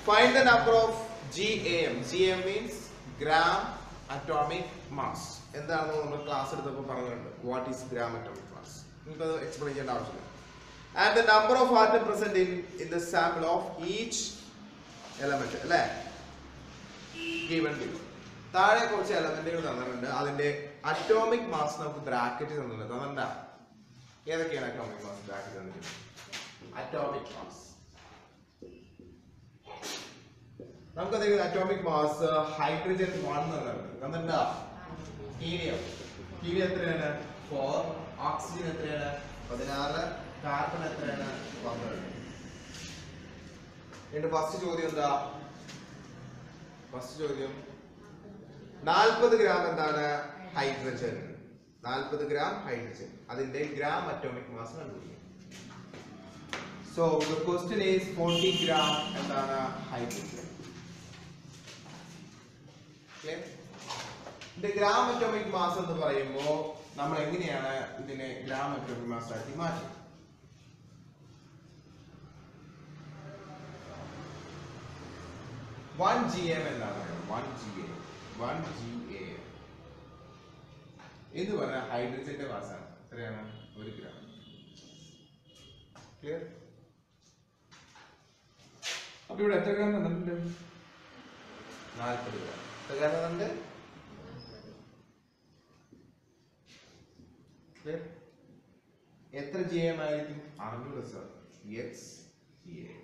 Find the number of GAM. GAM means gram atomic mass. എന്താണെന്ന് നമ്മൾ class എടുത്തപ്പോൾ പറഞ്ഞിട്ടുണ്ട്. What is gram atomic mass? നിങ്ങൾക്ക് explain ചെയ്യേണ്ട ആവശ്യമില്ല. And the number of atom present in the sample of each element. അല്ലേ? Given below. താഴെ കുറച്ച് എലമെന്റുകൾ തന്നിട്ടുണ്ട്. അതിന്റെ അറ്റോമിക് മാസ് നമുക്ക് ബ്രാക്കറ്റ് തന്നിട്ടുണ്ട്. തന്നിട്ടുണ്ടാ? ഏതൊക്കെയാണ് അറ്റോമിക് മാസ് ബ്രാക്കറ്റ് തന്നിട്ടുണ്ട്? അറ്റോമിക് മാസ് നമുക്കത് അറ്റോമിക് മാസ് ഹൈഡ്രജൻ 1 തന്നിട്ടുണ്ടാ? ഹീലിയം എത്രയാണ്? 4. ഓക്സിജൻ എത്രയാണ്? 16. കാർബൺ എത്രയാണ്? 12. എന്റെ ഫസ്റ്റ് ചോദ്യം എന്താ? ഫസ്റ്റ് ചോദ്യം 40 ഗ്രാം എന്താണ്? ഹൈഡ്രജൻ. 40 gram hydrogen. അതിന്റെ ഗ്രാം അറ്റോമിക് മാസ് കണ്ടുപിടിക്കും. So the question is 40 gram എന്താണ്? ഹൈഡ്രജൻ. ഇതിന്റെ ഗ്രാം അറ്റോമിക് മാസ് എന്ന് പറയുമ്പോൾ നമ്മൾ എങ്ങനെയാണ് ഇതിനെ ഗ്രാം അറ്റോമിക് മാസ് ആക്കി മാറ്റുന്നത്? One GM എന്താണ്? 1 GAM എന്ന് പറഞ്ഞാൽ ഹൈഡ്രജന്റെ മാസാണ്. എത്രയാണ്? 1 ഗ്രാം. ക്ലിയർ? അപ്പൊ ഇവിടെ എത്ര ഗ്രാം തന്നിട്ടുണ്ട്? 40 ഗ്രാം. എത്ര ഗ്രാം തന്നിട്ടുണ്ട്? ക്ലിയർ? എത്ര GM ആയിരിക്കും? 600 സർ. XGA.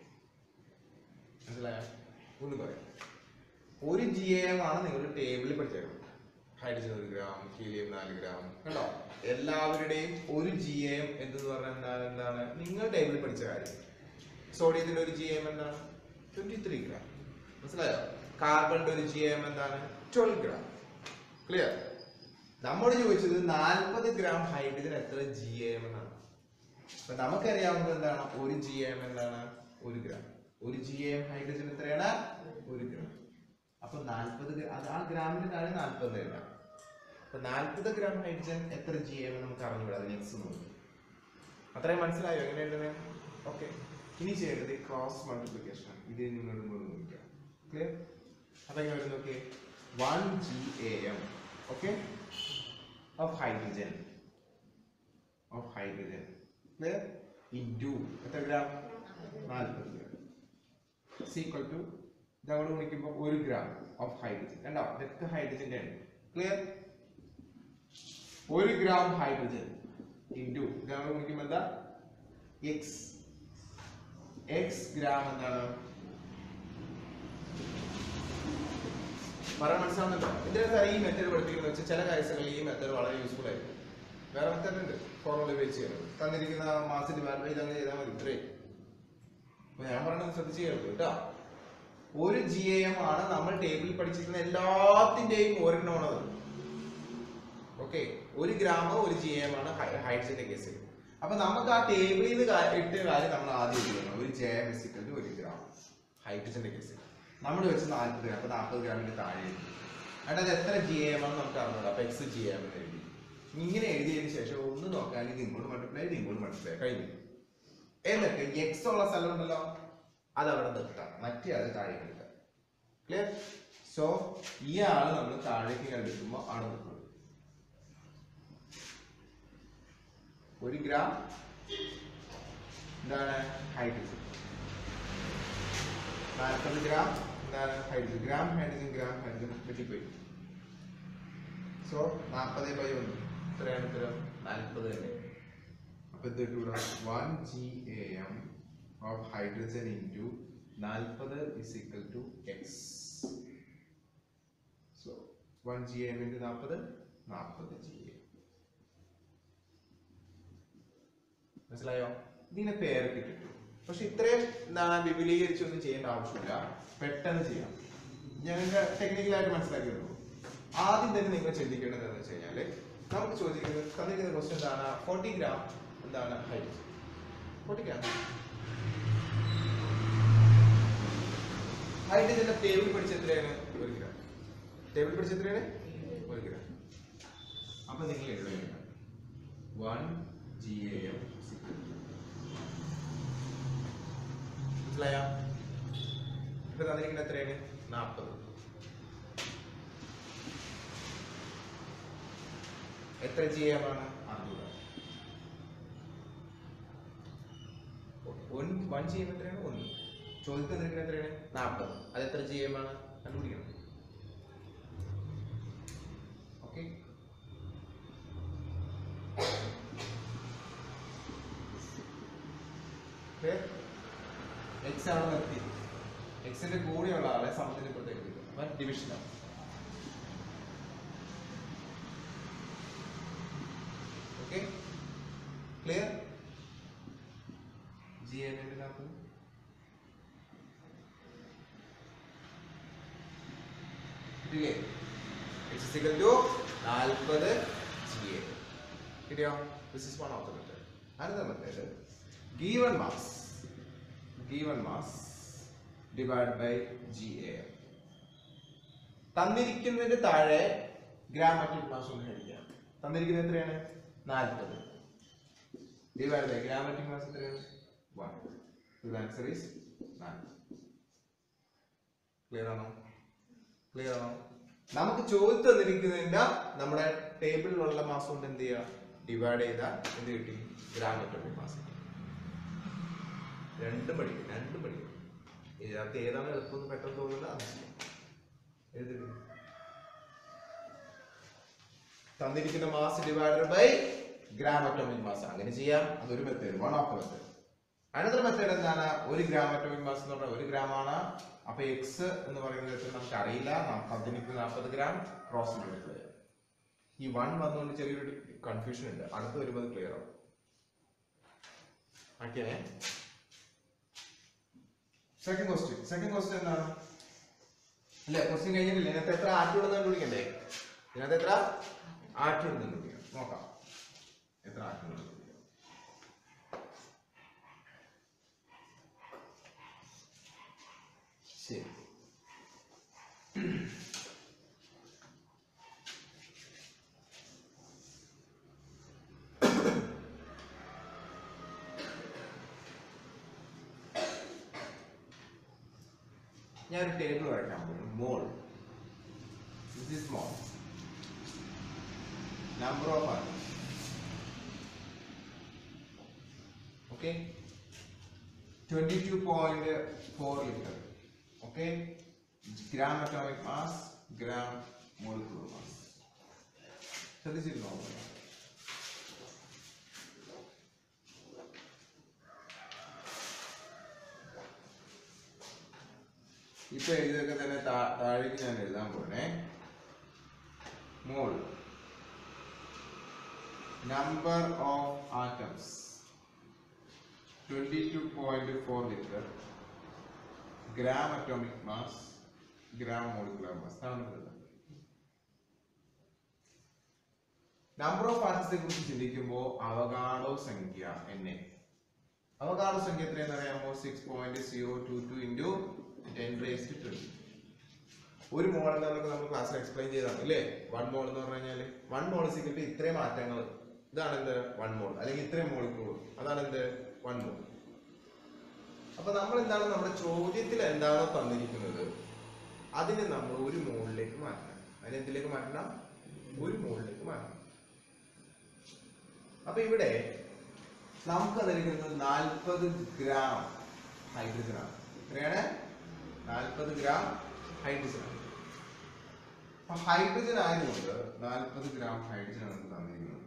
മനസ്സിലായോ? ഒന്ന് പറയാം. 1 GAM ആണ് നിങ്ങളുടെ ടേബിളിൽ പഠിച്ചത്. Hydrogen 1 gram, helium 4 gram. കണ്ടോ? എല്ലാവരുടെയും 1 GAM എന്തെന്ന് പറഞ്ഞാൽ എന്താണ്? നിങ്ങൾ ടേബിളിൽ പഠിച്ച കാര്യം. സോഡിയത്തിന്റെ 1 GAM എന്താണ്? 23 ഗ്രാം. മനസ്സിലായോ? കാർബണിന്റെ 1 GAM എന്താണ്? 12 ഗ്രാം. ക്ലിയർ? നമ്മൾ ചോദിച്ചത് 40 ഗ്രാം ഹൈഡ്രജൻ എത്ര GAM എന്നാണ്. അപ്പൊ നമുക്കറിയാവുന്നത് എന്താണ്? 1 GAM എന്താണ്? 1 ഗ്രാം. 1 GAM ഹൈഡ്രജൻ എത്രയാണ്? 1 ഗ്രാം. അപ്പൊ 40 അത് ആ ഗ്രാമിന്റെ താഴെ 40 എഴുതാം. അപ്പൊ 40 ഗ്രാം ഹൈഡ്രജൻ എത്ര GAM നമുക്ക് അറിഞ്ഞുകൂടാ. അത് നെക്സ്റ്റ് നോക്കും. അത്രയും മനസ്സിലായോ എങ്ങനെ എഴുതുന്നത്? ഓക്കെ. ഇനി ചെയ്യേണ്ടത് ക്രോസ് മൾട്ടിപ്ലിക്കേഷൻ. ഇത് നിങ്ങൾ നോക്കുക. ക്ലിയർ? അപ്പൊ എങ്ങനെ വരും നോക്കിയേ? 1 GAM okay of hydrogen clear into എത്ര gram? 40 gram is equal to ഇതങ്ങോട്ട് ഗുണിക്കുമ്പോൾ 1 ഗ്രാം of hydrogen. കണ്ടോ? ഇതൊക്കെ ഹൈഡ്രജന്റെ ആണ്. ക്ലിയർ? 1 ഗ്രാം ഹൈഡ്രജൻ into ഇതങ്ങോട്ട് ഗുണിക്കുമ്പോൾ എന്താ? x ഗ്രാം എന്താണ്? പറയാൻ മനസ്സിലാവുന്നുണ്ടോ? ഇതിന്റെ ഈ മെത്തേഡ് പഠിപ്പിക്കുന്നത് വെച്ചാൽ ചില കാര്യങ്ങളിൽ ഈ മെത്തേഡ് വളരെ യൂസ്ഫുൾ ആയിരിക്കും. വേറെ മെത്തേഡ് ഉണ്ട് ഫോർമുല ഉപയോഗിച്ച് ചെയ്യുന്നത്. തന്നിരിക്കുന്ന മാസ് ഡിവൈഡ് ബൈ ഇതങ്ങനെ ചെയ്താൽ മതി. ഇത്രയും. അപ്പൊ ഞാൻ പറയുന്നത് ശ്രദ്ധിച്ച് കേൾക്കും കേട്ടോ. 1 GAM ആണ് നമ്മൾ ടേബിളിൽ പഠിച്ചിരിക്കുന്ന എല്ലാത്തിന്റെയും ഒരെണ്ണമാണത്. ഓക്കെ. 1 ഗ്രാം 1 GAM ആണ് ഹൈഡ്രജന്റെ കേസിൽ. അപ്പൊ നമുക്ക് ആ ടേബിളിൽ നിന്ന് ഇട്ട കാര്യം നമ്മൾ ആദ്യം എഴുതണം. 1 GAM = 1 ഗ്രാം ഹൈഡ്രജന്റെ കേസിൽ നമ്മൾ വെച്ച് 40 ഗ്രാം. അപ്പൊ 40 ഗ്രാമിന്റെ താഴെ എഴുതി. എന്നിട്ട് അത് എത്ര GAM ആണെന്ന് നമുക്ക് അറിഞ്ഞൂടാ. അപ്പൊ x GAM എന്ന് എഴുതി. ഇങ്ങനെ എഴുതിയതിനു ശേഷം ഒന്ന് നോക്കാൻ ഇത് ഇങ്ങോട്ട് മൾട്ടിപ്ലൈ കഴിഞ്ഞു. എന്നിട്ട് x ഉള്ള സ്ഥലം ഉണ്ടല്ലോ, അത് അവിടെ നിർത്താം. മറ്റേ അത് താഴേക്ക് എടുക്കാം. ക്ലിയർ? സോ ഈ ആള് നമ്മൾ താഴേക്ക് കണ്ടെത്തുമ്പോൾ അവിടെ നിൽക്കും. 1 ഗ്രാം എന്താണ്? ഹൈഡ്രജൻ. 40 ഗ്രാം എന്താണ്? ഹൈഡ്രജൻ. ഗ്രാം ഹൈഡ്രജൻ വെട്ടിപ്പോയി. സോ 40/1 എത്രയാണ് ഉത്തരം? 40 തന്നെ. അപ്പൊ ഇത് ഇവിടെ 1 GAM of hydrogen into 40 is equal to x. So 1 GAM into 40 GAM. മനസ്സിലായോ? ഇതിനെ പേരൊക്കെ കിട്ടും. പക്ഷെ ഇത്രയും എന്താണ് വിപുലീകരിച്ചൊന്നും ചെയ്യേണ്ട ആവശ്യമില്ല. പെട്ടെന്ന് ചെയ്യാം. ഞങ്ങൾക്ക് ടെക്നിക്കലായിട്ട് മനസ്സിലാക്കിയിട്ടുള്ളൂ. ആദ്യം തന്നെ നിങ്ങൾ ചിന്തിക്കേണ്ടത് എന്ന് വെച്ച് കഴിഞ്ഞാൽ നമുക്ക് ചോദിക്കുന്നത് തന്നിരിക്കുന്ന ക്വസ്റ്റ്യൻ എന്താണ്? 40 ഗ്രാം എന്താണ്? ഹൈഡ്രജൻ. 40 ഗ്രാം ഹൈഡ്രജന്റെ ടേബിൾ പഠിച്ച എത്രയാണ്? 1 ഗ്രാം. ടേബിൾ പഠിച്ച എത്രയാണ്? 1 ഗ്രാം. അപ്പൊ നിങ്ങൾ എഴുതുക 1 GAM. മനസ്സിലായോ? ഇപ്പൊ തന്നിരിക്കുന്നത് എത്രയാണ്? 40. എത്ര GM ആണ്? 600. 1 GM എത്രയാണ്? 1. ചോദ്യത്തിൽ തന്നിരിക്കുന്നത് എത്രയാണ്? 40. അത് എത്ര GM ആണ്? കണ്ടുപിടിക്കണം. ഓക്കെ, എക്സ് ആണ് നിർത്തി. എക്സിന്റെ കൂടെയുള്ള ആളെ സമത്തിന് ഇപ്പുറത്തേക്ക് ഡിവിഷനാണ്. Okay, clear? GM കിട്ടില്ലേ? X is equal to 40 GA. കിട്ടിയോ? This is one of the method. Another method, given mass divided by GA. തന്നിരിക്കുന്നതിന്റെ താഴെ ഗ്രാമാറ്റിക് മാസ് ഒന്ന് ഹരിക്കാം. തന്നിരിക്കുന്നത് എത്രയാണ്? 40. ഡിവൈഡ് ബൈ ഗ്രാമാറ്റിക് മാസ് എത്രയാണ്? 1. The answer is 40. ക്ലിയർ ആണോ? Clear ആണോ? നമുക്ക് ചോദ്യം തന്നിരിക്കുന്നതിന്റെ നമ്മുടെ ടേബിളിലുള്ള മാസ് കൊണ്ട് എന്ത് ചെയ്യുക? ഡിവൈഡ് ചെയ്താൽ എന്ത് കിട്ടി? ഗ്രാമാറ്റോമിക് മാസ്. രണ്ടും പഠിക്കും. ഇതിനകത്ത് ഏതാണ് എളുപ്പം പെട്ടെന്ന് തോന്നുന്നത്? തന്നിരിക്കുന്ന മാസ് ഡിവൈഡഡ് ബൈ ഗ്രാമാറ്റോമിക് മാസ്. അങ്ങനെ ചെയ്യാം. അതൊരു method, one of the method. Another method എന്താണ്? 1 ഗ്രാമാറ്റോമിക് മാസ് എന്ന് പറഞ്ഞാൽ 1 ഗ്രാം ആണ്. അപ്പൊ എക്സ് എന്ന് പറയുന്നത് നമുക്ക് അറിയില്ല. 40 ഗ്രാം ക്രോസ് മൾട്ടിപ്ലൈ. ഈ 1 വന്നുകൊണ്ട് ചെറിയൊരു കൺഫ്യൂഷൻ ഉണ്ട്. അടുത്ത് വരുമ്പോൾ ക്ലിയർ ആവും. ഓക്കെ, സെക്കൻഡ് ക്വസ്റ്റ്യൻ എന്താണ്? അല്ലെ, ക്വസ്റ്റ്യൻ കഴിഞ്ഞിട്ടില്ല. ഇതിനകത്ത് എത്ര ആറ്റുണ്ടെന്ന് കണ്ടുപിടിക്കണ്ടേ? ഇതിനകത്ത് എത്ര ആറ്റുണ്ടെന്ന് കണ്ടുപിടിക്കാം. നോക്കാം എത്ര ആറ്റുണ്ടെന്ന്. ശരി, ഞാനൊരു ടേബിൾ വരയ്ക്കാൻ പോകുന്നു. Mole, this is mole, number of atoms. Okay, 22.4 litre. Okay, gram atomic mass, gram molecular mass. So this is normal. ഇപ്പൊ ഇതൊക്കെ തന്നെ താഴേക്ക് ഞാൻ എഴുതാൻ പോണേ. Mole, number of atoms 22.4 litre, gram atomic mass, gram molecular mass. Number of ആറ്റംസിനെ കുറിച്ച് ചിന്തിക്കുമ്പോൾ അവഗാഡോ സംഖ്യ എന്നെ. അവഗാഡോ സംഖ്യ എത്രയെന്ന് അറിയാമോ? 6.022 into 10⁻²0. ഒരു മോൾ എന്നൊക്കെ നമ്മൾ ക്ലാസ്സിൽ എക്സ്പ്ലെയിൻ ചെയ്താണ് അല്ലേ? 1 മോൾ എന്ന് പറഞ്ഞു കഴിഞ്ഞാൽ 1 മോൾ സിക്കിട്ട് ഇത്രയും മാറ്റങ്ങൾ. ഇതാണ് എന്ത്? 1 മോൾ. അല്ലെങ്കിൽ ഇത്രയും മോളിക്കൂൾ. അതാണ് എന്ത്? 1 മോൾ. അപ്പൊ നമ്മൾ എന്താണ്, നമ്മുടെ ചോദ്യത്തിൽ എന്താണോ തന്നിരിക്കുന്നത് അതിനെ നമ്മൾ ഒരു മോളിലേക്ക് മാറ്റണം. അതിനെന്തിലേക്ക് മാറ്റണം? ഒരു മോളിലേക്ക് മാറ്റണം. അപ്പൊ ഇവിടെ നമുക്ക് തന്നിരിക്കുന്നത് 40 ഗ്രാം ഹൈഡ്രജൻ ആണ്. എത്രയാണ്? 40 ഗ്രാം ഹൈഡ്രജൻ ആണ്. അപ്പൊ ഹൈഡ്രജൻ ആയതുകൊണ്ട് 40 ഗ്രാം ഹൈഡ്രജൻ ആണ് തന്നിരിക്കുന്നത്.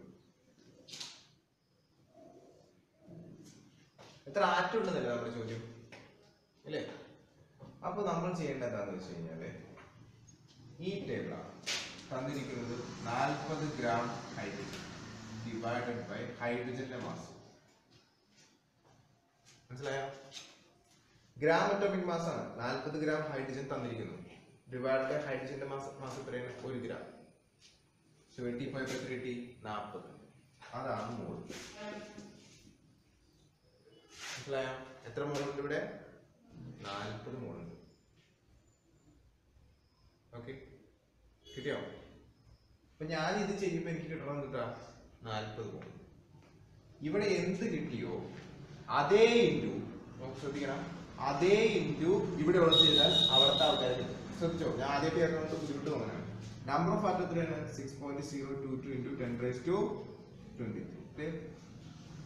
എത്ര ആറ്റം ഉണ്ടെന്നല്ലേ നമ്മുടെ ചോദ്യം അല്ലേ? അപ്പൊ നമ്മൾ ചെയ്യേണ്ടത് എന്താണെന്ന് വെച്ച് കഴിഞ്ഞാല് ഈ ടേബിളാണ് തന്നിരിക്കുന്നത്. 40 ഗ്രാം ഹൈഡ്രജൻ ഡിവൈഡഡ് ബൈ ഹൈഡ്രജന്റെ മാസ്. മനസ്സിലായോ? ഗ്രാം അറ്റോമിക് മാസ് ആണ്. 40 ഗ്രാം ഹൈഡ്രജൻ തന്നിരിക്കുന്നു. ഡിവൈഡ് ബൈ ഹൈഡ്രജന്റെ മാസ് എത്രയാണ്? 1 ഗ്രാം. 25/30 40. അതാണ് മോൾ. മനസ്സിലായോ? എത്ര മോളുണ്ട് ഇവിടെ? 40 മോളുണ്ട്. ഓക്കെ, കിട്ടിയോ? അപ്പൊ ഞാൻ ഇത് ചെയ്യുമ്പോ എനിക്ക് കിട്ടണം കിട്ടാ 40 മോൾ. ഇവിടെ എന്ത് കിട്ടിയോ അതേ ഇൻറ്റു, നമുക്ക് ശ്രദ്ധിക്കണം, അതേ ഇൻറ്റു ഇവിടെ ഉള്ള ചെയ്താൽ അവിടുത്തെ ആൾക്കാർ കിട്ടും. ശ്രദ്ധിച്ചോ, ഞാൻ ആദ്യമായിട്ട് ചേർക്കുന്നത് ബുദ്ധിമുട്ട് തോന്നാനാണ്. നമ്പർ ഓഫ് ആറ്റം എത്രയാണ്? 6.022 into 10⁻23.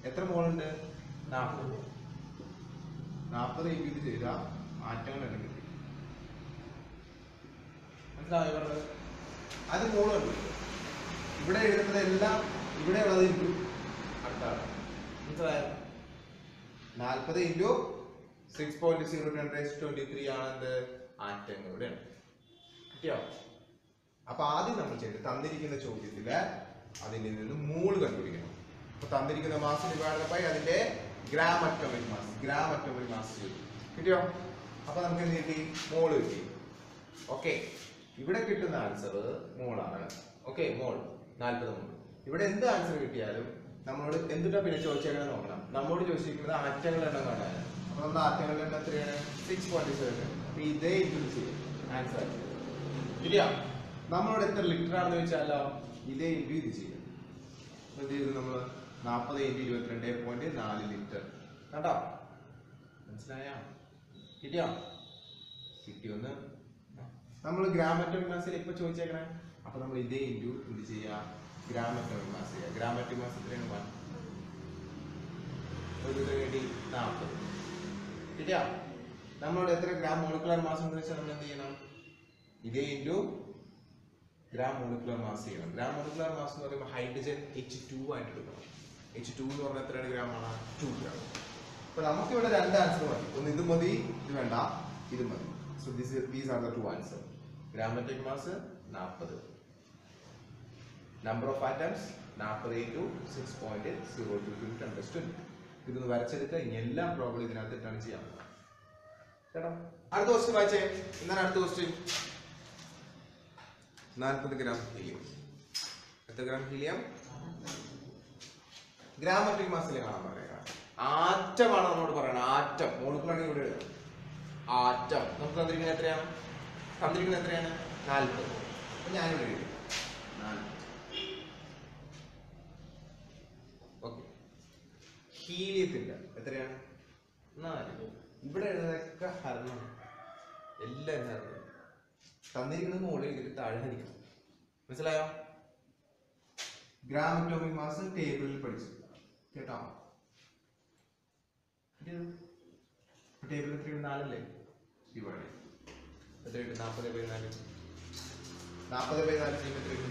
എത്ര മോളുണ്ട്? 40. 40 ഇത് ചെയ്താൽ ആറ്റങ്ങൾ തന്നെ കിട്ടി. മനസ്സിലായോ പറഞ്ഞത്? അത് മോളുണ്ട്. ഇവിടെ എഴുതുന്നത് എല്ലാം ഇവിടെ ഉള്ളത് ഇൻറ്റു അടുത്താണ്. മനസ്സിലായോ? 40 into 6.023 ആണെന്ത്? ആറ്റങ്ങൾ ഇവിടെയാണ്. കിട്ടിയോ? അപ്പൊ ആദ്യം നമ്മൾ ചെയ്ത് തന്നിരിക്കുന്ന ചോദ്യത്തില് അതിൽ നിന്ന് മോൾ കണ്ടുപിടിക്കണം. അപ്പൊ തന്നിരിക്കുന്ന മാസ് ഡിവൈഡഡ് ബൈ അതിന്റെ ഗ്രാം അറ്റോമിക് മാസ് ചെയ്തു. കിട്ടിയോ? അപ്പൊ നമുക്ക് എന്ത് കിട്ടി? മോള് കിട്ടി. ഓക്കെ, ഇവിടെ കിട്ടുന്ന ആൻസർ മോളാണ്. ഓക്കെ, മോൾ 40 മോൾ. ഇവിടെ എന്ത് ആൻസർ കിട്ടിയാലും നമ്മളോട് എന്തിട്ടാ പിന്നെ ചോദിച്ചേക്കണം നോക്കണം. നമ്മോട് ചോദിച്ചിരിക്കുന്നത് ആറ്റങ്ങളുടെ എണ്ണം കാണാൻ. അപ്പൊ നമ്മുടെ ആറ്റങ്ങളുടെ എണ്ണം എത്രയാണ്? 6.7. അപ്പൊ ഇതേ ഇതിൽ ചെയ്യും ആൻസർ. ശരിയാ? നമ്മളോട് എത്ര ലിറ്റർ ആണെന്ന് ചോദിച്ചാലോ ഇതേ ഇൻറ്റു ഇത് ചെയ്യും. എന്ത് ചെയ്തു നമ്മൾ? 40 × 22.4 ലിറ്റർ. കണ്ടോ? മനസ്സിലായോ? കിട്ടിയോ? കിട്ടിയൊന്ന്. നമ്മൾ ഗ്രാം അറ്റോമിക് മാസിൽ ഇപ്പൊ ചോദിച്ചേക്കണേ. അപ്പൊ നമ്മൾ ഇതേ ഇൻറ്റു ഇത് ചെയ്യാ, ഗ്രാം അറ്റോമിക് മാസ് ചെയ്യാം. ഗ്രാം അറ്റോമിക് മാസ് എത്രയാണ്? 1. ഒരു വേണ്ടി 40. കിട്ടിയോ? നമ്മളോട് എത്ര ഗ്രാം മോളിക്കുലർ മാസ് എന്ന് വെച്ചാൽ നമ്മൾ എന്ത് ചെയ്യണം? ഇതേ ഇൻറ്റു ഗ്രാം മോളിക്കുലർ മാസ് ചെയ്യണം. ഗ്രാം മോളിക്കുലർ മാസ് എന്ന് പറയുമ്പോൾ ഹൈഡ്രജൻ H2 ആയിട്ട് എടുക്കണം. H2 എന്ന് പറഞ്ഞാൽ എത്രയാണ് ഗ്രാം ആണ്? 2 ഗ്രാം. അപ്പൊ നമുക്ക് ഇവിടെ രണ്ട് ആൻസർ മതി. ഒന്ന് ഇത് മതി, ഇത് വേണ്ട, ഇത് മതി. So these are the two answer. Gram atomic mass 40. Number of atoms 40 into 6.022 × 10⁻20. ഇതൊന്ന് വരച്ചെടുക്കുക. ഇനി എല്ലാം പ്രോബ്ലം ഇതിനകത്ത് ഇട്ടാണ് ചെയ്യാൻ. കേട്ടോ? അടുത്ത ക്വസ്റ്റ്യൻ വായിച്ചേ. എന്താണ് അടുത്ത ക്വസ്റ്റ്യൻ? 40 gram helium. എത്ര ഗ്രാം ഹീലിയം? ഗ്രാം അറ്റോമിക് മാസിലെ കാണാൻ പറയുക. ആറ്റമാണ് നമ്മളോട് പറയണം. ആറ്റം മോളിക്കുലാണെങ്കിൽ ഇവിടെ എഴുതാം. ആറ്റം നമുക്ക് തന്നിരിക്കുന്നത് എത്രയാണ്? 40. അപ്പൊ ഞാനിവിടെ എഴുതി 40. ഓക്കെ, ഹീലിയത്തിന്റെ എത്രയാണ്? 4. ഇവിടെ എഴുതുന്നതൊക്കെ ഹരണം, എല്ലാവരും ഹരണം. തന്നിരിക്കുന്നത് മുകളിൽ എഴുതിയിട്ട് താഴെ ഹരിക്കണം. മനസ്സിലായോ? ഗ്രാം അറ്റോമിക് മാസ് ടേബിളിൽ പഠിച്ചു കേട്ടോ. ടേബിൾ എത്രയാണ്? 4 അല്ലേ? ഡിവൈഡ് എത്രയുണ്ട്? 40/4. 40/4 ചെയ്യുമ്പോൾ എത്രയുണ്ട്?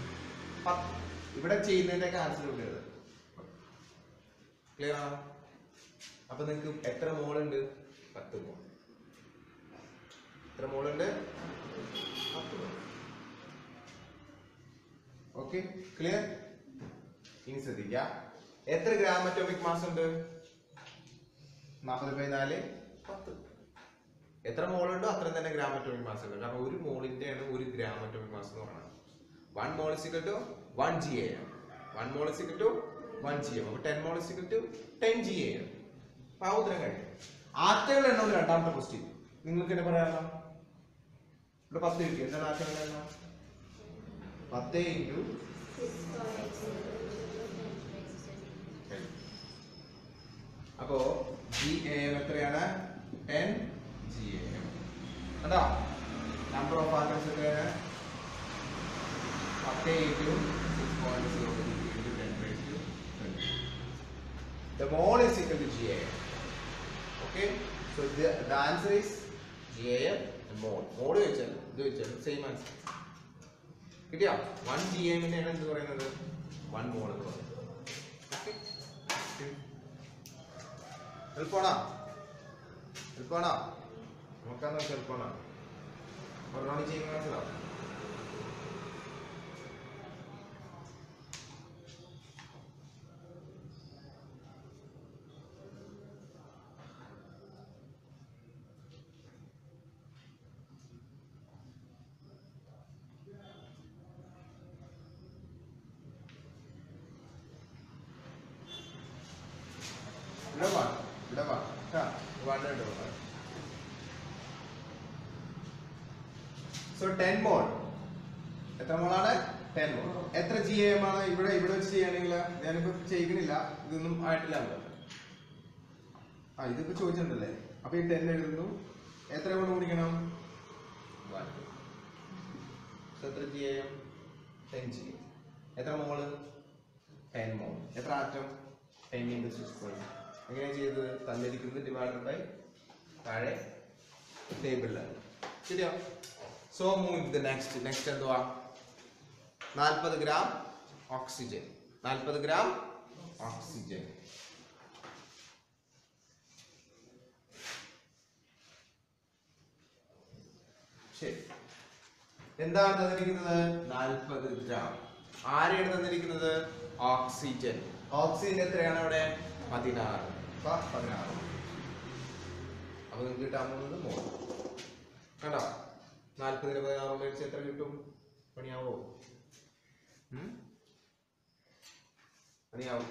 10. ഇവിടെ ചെയ്യുന്നതിന്റെ ആൻസർ ഇവിടെ എഴുതാം. ക്ലിയർ ആണോ? അപ്പൊ നിങ്ങൾക്ക് എത്ര മോളുണ്ട്? 10 മോൾ. എത്ര മോളുണ്ട്? 10 മോൾ. Okay, clear? ഇനി ശ്രദ്ധിക്കുക, എത്ര ഗ്രാം അറ്റോമിക് മാസ് ഉണ്ട്? 40/4 10. എത്ര മോളുണ്ടോ അത്രയും തന്നെ ഗ്രാം അറ്റോമിക് മാസ് ഉണ്ട്. കാരണം ഒരു മോളിന്റെ ആണ് ഒരു ഗ്രാം അറ്റോമിക് മാസ് എന്ന് പറയുന്നത്. 1 mol is equal to 1 GAM. 1 mol is equal to 1 GAM. അപ്പൊ 10 mol is equal to 10 GAM. അപ്പൊ ആ ഉത്തരം കഴിഞ്ഞു. ആറ്റങ്ങളുടെ എണ്ണം രണ്ടാമത്തെ ക്വസ്റ്റ്യൻ. നിങ്ങൾക്ക് എന്നെ പറയാമോ? ഇവിടെ 10 കിട്ടി. എന്താണ് ആറ്റങ്ങളുടെ എണ്ണം? 10 into 10. അപ്പോ GAM എത്രയാണ്? 10 GAM. കണ്ടോ? നമ്പർ ഓഫ് ആറ്റംസ് എത്രയാണ്? 10 into 6.022 into 10⁻20. The mole is equal to GAM. Okay, so the answer is GAM and mole. Mole വെച്ചാൽ ഇത് വെച്ചാൽ സെയിം ആൻസർ. കിട്ടിയോ? 1 GAM നെ ആണ് എന്ത് പറയുന്നത്? 1 mole എന്ന് പറയുന്നത്. Okay, എളുപ്പമാണോ? നോക്കാന്ന് വെച്ചാൽ എളുപ്പമാണോ? ഒരെണ്ണം ചെയ്യുന്ന മനസ്സിലാവും. So 10 mole. എത്ര മോളാണ്? 10 mole. എത്ര GAM ആണ്? ഇവിടെ വെച്ച് ചെയ്യുകയാണെങ്കിൽ ഞാനിപ്പോ ചെയ്യണില്ല, ഇതൊന്നും ആയിട്ടില്ല. ഇതിപ്പോ ചോദിച്ചിട്ടുണ്ടല്ലേ? അപ്പൊ ഈ 10 എഴുതുന്നു. എത്ര കൊണ്ട് ഗുണിക്കണം? 1. എത്ര GAM? 10 GAM. എത്ര മോള്? 10 മോൾ. എത്ര ആറ്റം? 10 into 6. എങ്ങനെയാണ് ചെയ്തത്? തന്നിരിക്കുന്നത് ഡിവൈഡഡ് ബൈ താഴെ ടേബിളിലാണ്. ശരിയോ? സോ മൂവ് ദ നെക്സ്റ്റ് എന്തുവാ? 40 ഗ്രാം ഓക്സിജൻ. 40 gram oxygen. ശരി. എന്താണ് തന്നിരിക്കുന്നത്? 40 ഗ്രാം. ആരെയാണ് തന്നിരിക്കുന്നത്? ഓക്സിജൻ. ഓക്സിജൻ എത്രയാണ് അവിടെ? 16. 16. അപ്പൊ നിങ്ങൾക്ക് കിട്ടാൻ പോകുന്നത് മോൾ. കണ്ടോ? 40 16 മേടിച്ച് എത്ര കിട്ടും? പണിയാവോ? പണിയാവും.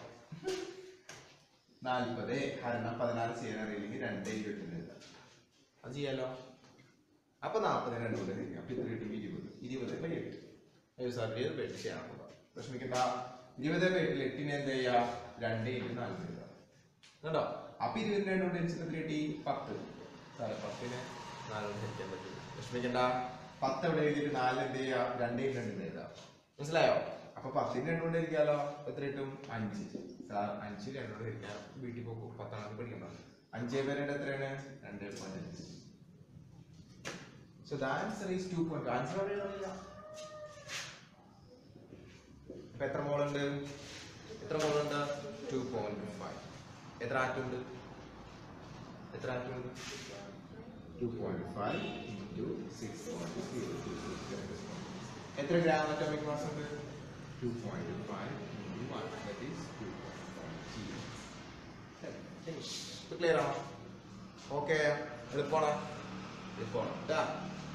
40 ഹരണം 16 ചെയ്യാൻ അറിയില്ലെങ്കിൽ 2 കിട്ടുന്നില്ല. അത് ചെയ്യാലോ. അപ്പൊ 40 2 കൊണ്ട് തിരിക്കാം. അപ്പൊ ഇത്ര കിട്ടും 20 ബൈ 8. സാറിന് ബെറ്റ് ചെയ്യാൻ പ്രശ്നിക്കണ്ട. 20 ബൈ 8 8 എന്ത് ചെയ്യാ? 2 into 4 എഴുതാം. കണ്ടോ? അപ്പൊ 22 കൊണ്ട് എത്ര കിട്ടി? 10. 10നെ 4 കൊണ്ട് ഹരിക്കാൻ പറ്റില്ല. പ്രശ്നിക്കണ്ട. 10 എവിടെ എഴുതിയിട്ട് 4 എന്ത് ചെയ്യാ? 2 2 എഴുതാം. മനസ്സിലായോ? അപ്പൊ 10ന് 2 കൊണ്ട് ഹരിക്കാലോ. എത്ര കിട്ടും? 5. സാർ 5 2 കൊണ്ട് ഹരിക്കാം. വീട്ടിൽ പോകും. 10 പഠിക്കണ്ട. 5 പേരുടെ എത്രയാണ്? 2.5. So the answer is 2. Answer എഴുതാനില്ല. അപ്പൊ എത്ര മോൾ ഉണ്ട്? 2.5. എത്ര ആറ്റം ഉണ്ട്? 2.5 into 6.0. എത്ര ഗ്രാം അറ്റോമിക് മാസ് ഉണ്ട്? 2.5 into 1. That is 2.5 g. Clear ആണോ? ഓക്കെ. എളുപ്പമാണോ?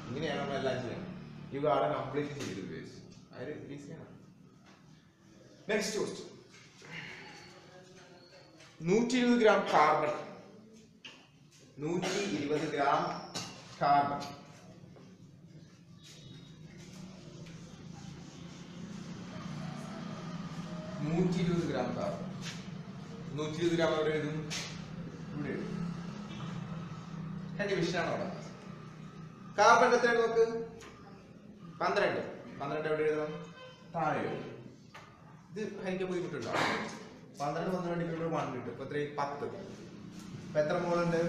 ഇങ്ങനെയാണ് നമ്മൾ എല്ലാം ചെയ്യുന്നത്. ഈ കാർഡ് കംപ്ലീറ്റ് ചെയ്ത് ഉപയോഗിച്ച് അത് ഈസിയാണ്. Next question. 120 gram carbon. 120 gram carbon. Gram carbon. 120 gram എവിടെ എഴുതും? ഇവിടെ എഴുതും. വിഷയമാണ് അവിടെ. കാർബൺ എത്രയാണ് നോക്ക്? 12. 12 എവിടെ എഴുതണം? താഴെ എഴുതും. ഇത് ഹൈക്ക് പോയി കിട്ടുണ്ടോ? 12 12 1 കിട്ടും. ഇപ്പൊ എത്ര? 10. ഇപ്പൊ എത്ര മോളുണ്ട്?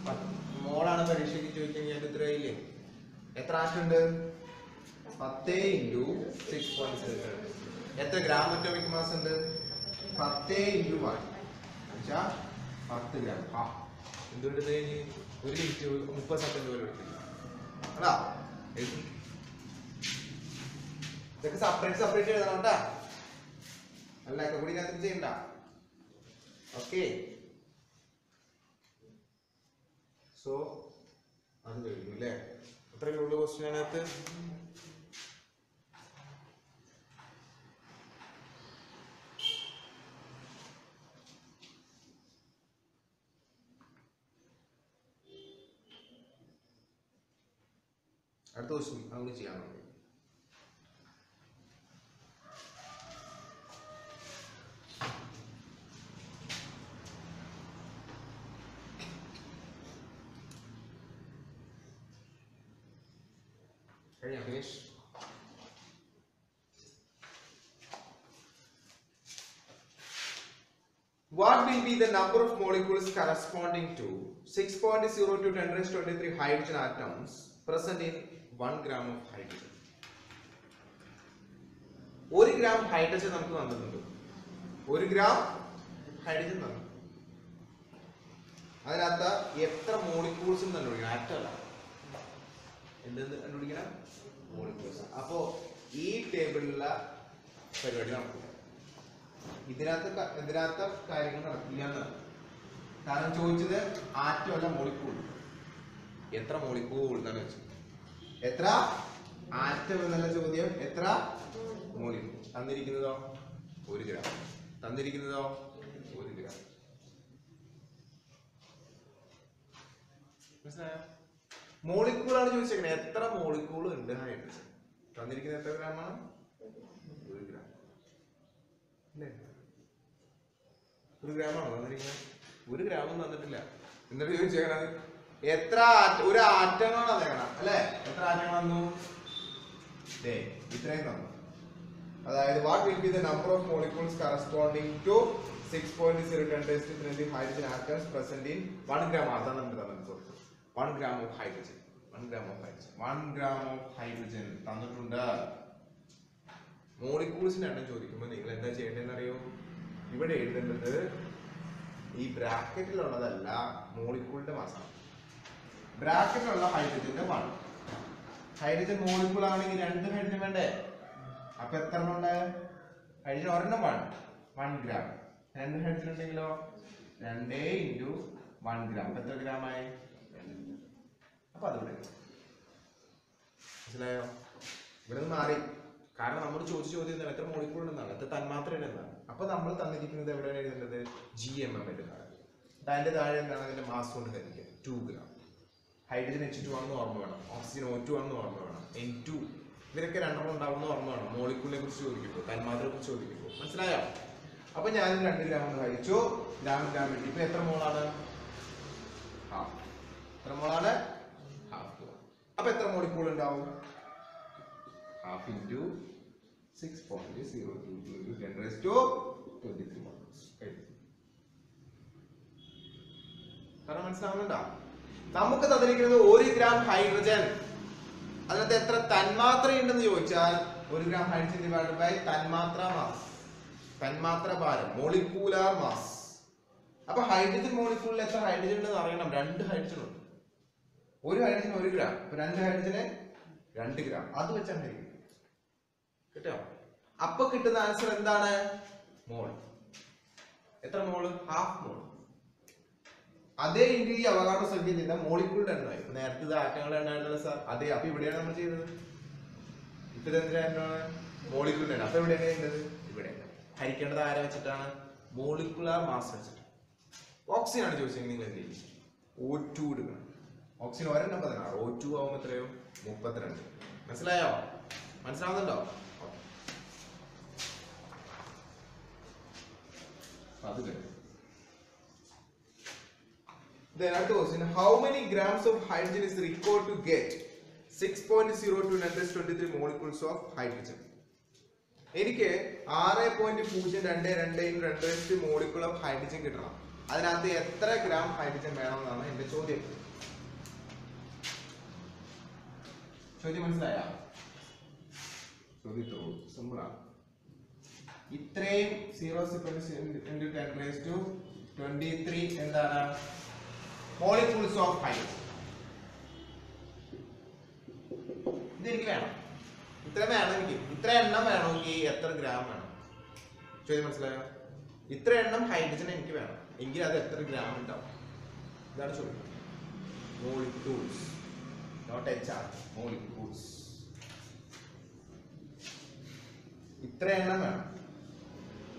10. മോളാണ് പരീക്ഷയ്ക്ക് ചോദിക്കുന്നത്. എത്രയില്ലേ? എത്ര ആറ്റുണ്ട്? 10 into 6.0. എത്ര ഗ്രാം അറ്റോമിക് മാസ് ഉണ്ട്? 10 into 1 10 ഗ്രാം. എന്തുകൊണ്ട് 1 മിനിറ്റ് 30 സെക്കൻഡ് പോലെ എടുത്തില്ല. അതാ ഇതൊക്കെ സെപ്പറേറ്റ് എഴുതണം കേട്ടാ. അല്ല ഒക്കെ കൂടി ഇതിനകത്ത് ചെയ്യണ്ട. ഓക്കെ. സോ അത് കഴിഞ്ഞു അല്ലേ? അത്രയേ ഉള്ളൂ ക്വസ്റ്റ്യൻ അതിനകത്ത്. അടുത്ത ദിവസം അങ്ങനെ ചെയ്യാൻ വേണ്ടി finish. What will be the number of molecules corresponding to 6.0 to 10⁻23 hydrogen atoms present in 1 gram of hydrogen? 1 gram hydrogen നമുക്ക് തന്നിട്ടുണ്ട്. 1 gram hydrogen തന്നു. അതിനകത്ത് എത്ര മോളിക്യൂൾസ് കണ്ടുപിടിക്കണം? ആറ്റം അല്ല, എന്തെന്ന് കണ്ടുപിടിക്കണം? മോളിക്യൂൾസ്. അപ്പോ ഈ ടേബിളിലെ പരിപാടി നടക്കില്ല. ഇതിനകത്ത് കാര്യങ്ങൾ നടക്കില്ല എന്നാണ്. കാരണം ചോദിച്ചത് ആറ്റം അല്ല, മോളിക്യൂൾ. എത്ര മോളിക്യൂൾ എന്നാണ് വെച്ചത്. എത്ര ആറ്റം എന്നല്ല ചോദ്യം, എത്ര മോളിക്യൂൾ. തന്നിരിക്കുന്നതോ 1 ഗ്രാം. തന്നിരിക്കുന്നതോ 1 ഗ്രാം. മനസ്സിലായോ? മോളിക്യൂൾ ആണ് ചോദിച്ചേക്കണേ. എത്ര മോളിക്യൂൾ ഉണ്ട് ഹൈഡ്രജൻ. തന്നിരിക്കുന്നത് എത്ര ഗ്രാമാണ്? 1 ഗ്രാം. അല്ലേ? 1 ഗ്രാമാണോ തന്നിരിക്കുന്നത്? 1 ഗ്രാമൊന്നും തന്നിട്ടില്ല. എന്നിട്ട് ചോദിച്ചേക്കണത് എത്ര ഒരു ആറ്റങ്ങളാണ് തേക്കണം അല്ലെ? എത്ര ആറ്റങ്ങൾ വന്നു? ഇത്രയും തന്നു. അതായത് what will be the number of molecules corresponding to 6.0 10³ hydrogen atoms present in 1 gram. അതാണ് നമുക്ക് തന്നത്. 1 gram of hydrogen. 1 gram of hydrogen. 1 gram of hydrogen തന്നിട്ടുണ്ട്. മോളിക്യൂൾസിന്റെ എണ്ണം ചോദിക്കുമ്പോൾ നിങ്ങൾ എന്താ ചെയ്യേണ്ടതെന്ന് അറിയോ? ഇവിടെ എഴുതേണ്ടത് ഈ ബ്രാക്കറ്റിലുള്ളതല്ല, മോളിക്യൂളിന്റെ മാസാണ്. ബ്രാക്കറ്റിലുള്ള ഹൈഡ്രജന്റെ 1. ഹൈഡ്രജൻ മോളിക്യൂൾ ആണെങ്കിൽ 2 ഹൈഡ്രജൻ വേണ്ടേ? അപ്പൊ എത്ര ഉണ്ട്? ഹൈഡ്രജൻ ഒരെണ്ണം 1 ഗ്രാം. 2 ഹൈഡ്രജൻ ഉണ്ടെങ്കിലോ 2 × 1 ഗ്രാം. എത്ര ഗ്രാം ആയി? 2. അപ്പൊ അതിവിടെ മനസ്സിലായോ? ഇവിടെ നിന്ന് മാറി. കാരണം നമ്മൾ ചോദിച്ച ചോദ്യം എത്ര മോളിക്യൂൾ ഉണ്ടെന്നാണ്, എത്ര തന്മാത്ര ഉണ്ടെന്നാണ്. അപ്പൊ നമ്മൾ തന്നിരിക്കുന്നത് എവിടെയാണ് എഴുതേണ്ടത്? GMM എന്നാണ്. അതിന്റെ താഴെ എന്താണ്? അതിന്റെ മാസ് കൊണ്ട് ഹരിക്കുക. 2 ഗ്രാം. ഹൈഡ്രജൻ H2 ആണെന്ന് ഓർമ്മ വേണം, ഓക്സിജൻ O2 ആണെന്ന് ഓർമ്മ വേണം, N2. ഇവരൊക്കെ രണ്ടെണ്ണം ഉണ്ടാവുന്ന ഓർമ്മ വേണം. മോളിക്യൂളിനെ കുറിച്ച് ചോദിക്കുമ്പോൾ, തന്മാത്രയെ കുറിച്ച് ചോദിക്കുമ്പോൾ. മനസ്സിലായോ? അപ്പൊ ഞാനും 2 ഗ്രാം കൊണ്ട് ഹരിച്ചു. ഗ്രാം കിട്ടി. ഇപ്പൊ എത്ര മോളാണ്? ഹാഫ്. എത്ര മോളാണ്? ഹാഫ്. അപ്പൊ എത്ര മോളിക്യൂൾ ഉണ്ടാവും? Half into 6.022 10⁻23 molecules. കാരണം മനസ്സിലാവുന്നുണ്ടോ? നമുക്ക് തന്നിരിക്കുന്നത് 1 ഗ്രാം ഹൈഡ്രജൻ. അതിനകത്ത് എത്ര തന്മാത്ര ഉണ്ടെന്ന് ചോദിച്ചാൽ 1 ഗ്രാം ഹൈഡ്രജൻ ഡിവൈഡഡ് ബൈ തന്മാത്ര മാസ്, തന്മാത്ര ഭാരം, മോളിക്യൂലാർ മാസ്. അപ്പൊ ഹൈഡ്രജൻ മോളിക്യൂളിൽ എത്ര ഹൈഡ്രജൻ ഉണ്ടെന്ന് അറിയണം. 2 ഹൈഡ്രജൻ ഉണ്ട്. ഒരു ഹൈഡ്രജൻ 1 ഗ്രാം. അപ്പൊ 2 ഹൈഡ്രജന് 2 ഗ്രാം. അത് വെച്ചാണ് ഹരിക്കുന്നത്. കേട്ടോ? അപ്പൊ കിട്ടുന്ന ആൻസർ എന്താണ്? മോൾ. എത്ര മോള്? ഹാഫ് മോൾ. അതേ ഇന്ത്യ ഈ അവകാശ സംഖ്യ ചെയ്ത മോളിക്യൂളിന്റെ എണ്ണമായി. നേരത്തെ ഇത് ആറ്റങ്ങളുടെ എണ്ണമായിരുന്നല്ലോ സാർ. അതെ. അപ്പൊ ഇവിടെയാണ് നമ്മൾ ചെയ്തത്. ഇപ്പൊ ഇതെന്തിനാണ്? മോളിക്യൂളിന്റെ എണ്ണം. അപ്പൊ എവിടെയാണ് ചെയ്യേണ്ടത്? ഇവിടെ. ഹരിക്കേണ്ടത് ആരെ വെച്ചിട്ടാണ്? മോളിക്കുലാർ മാസ് വെച്ചിട്ട്. ഓക്സിജൻ ആണ് ചോദിച്ചെങ്കിൽ നിങ്ങൾ എന്ത് ചെയ്യും? O2 എടുക്കണം. ഓക്സിജൻ ഒരെണ്ണം 16. O2 ആവുമ്പോൾ എത്രയോ? 32. മനസ്സിലായോ? മനസ്സിലാവുന്നുണ്ടോ? അത് കഴിഞ്ഞു. Then അടുത്ത question, how many grams of hydrogen is required to get 6.02 10⁻23 molecules of hydrogen? എനിക്ക് 6.022 മോളിക്യൂൾ ഓഫ് ഹൈഡ്രജൻ കിട്ടണം. അതിനകത്ത് എത്ര ഗ്രാം ഹൈഡ്രജൻ വേണമെന്നാണ് എന്റെ ചോദ്യം. ചോദ്യം മനസ്സിലായ? ചോദ്യം സിമ്പിൾ ആണ്. ഇത്രയും 0.10⁻23 എന്താണ്? Molecules of hydrogen. ഇതെനിക്ക് വേണം. ഇത്ര വേണം എനിക്ക്. ഇത്ര എണ്ണം വേണമെങ്കിൽ എത്ര ഗ്രാം വേണം? ചോദ്യം മനസ്സിലായോ? ഇത്ര എണ്ണം ഹൈഡ്രജൻ എനിക്ക് വേണം എങ്കിൽ അത് എത്ര ഗ്രാം ഉണ്ടാവും? ഇതാണ് ചോദ്യം. Molecules, not HR. മോളിക്യൂൾസ്. ഇത്ര എണ്ണം വേണം.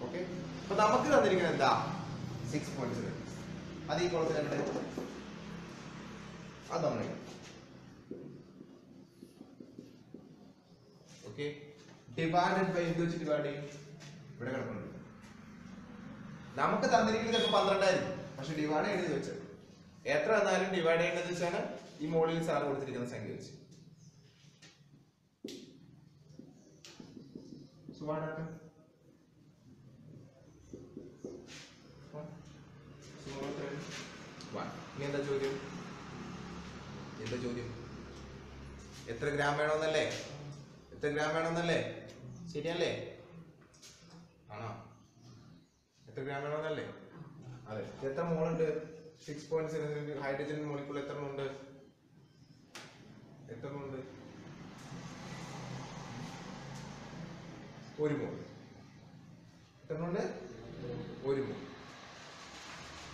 ഓക്കെ. അപ്പൊ നമുക്ക് തന്നിരിക്കുന്നത് എന്താ? 6.0. അത് ഈ കോളത്തിൽ എവിടെ? അത് നമ്മൾ ഓക്കെ. ഡിവൈഡഡ് ബൈ എന്ത് വെച്ച് ഡിവൈഡ് ചെയ്യും? ഇവിടെ കിടക്കുന്നുണ്ട്. നമുക്ക് തന്നിരിക്കുന്നത് ചിലപ്പോൾ 12 ആയിരിക്കും, പക്ഷെ ഡിവൈഡ് ചെയ്ത് വെച്ചത് എത്ര എന്നാലും ഡിവൈഡ് ചെയ്യേണ്ടത് വെച്ചാണ് ഈ മോളിൽ സാർ കൊടുത്തിരിക്കുന്ന സംഖ്യ വെച്ച്. ഇനി എന്താ ചോദ്യം? എന്താ ചോദ്യം? എത്ര ഗ്രാം വേണമെന്നല്ലേ? എത്ര ഗ്രാം വേണമെന്നല്ലേ? ശരിയല്ലേ? ആണോ? എത്ര ഗ്രാം വേണമെന്നല്ലേ? അതെ. എത്ര മോളുണ്ട്? 6.0 ഹൈഡ്രജൻ മോളിക്യൂൾ എത്ര ഉണ്ട്? എത്ര ഉണ്ട്? 1 മോൾ. എത്ര ഉണ്ട്? 1 മോൾ.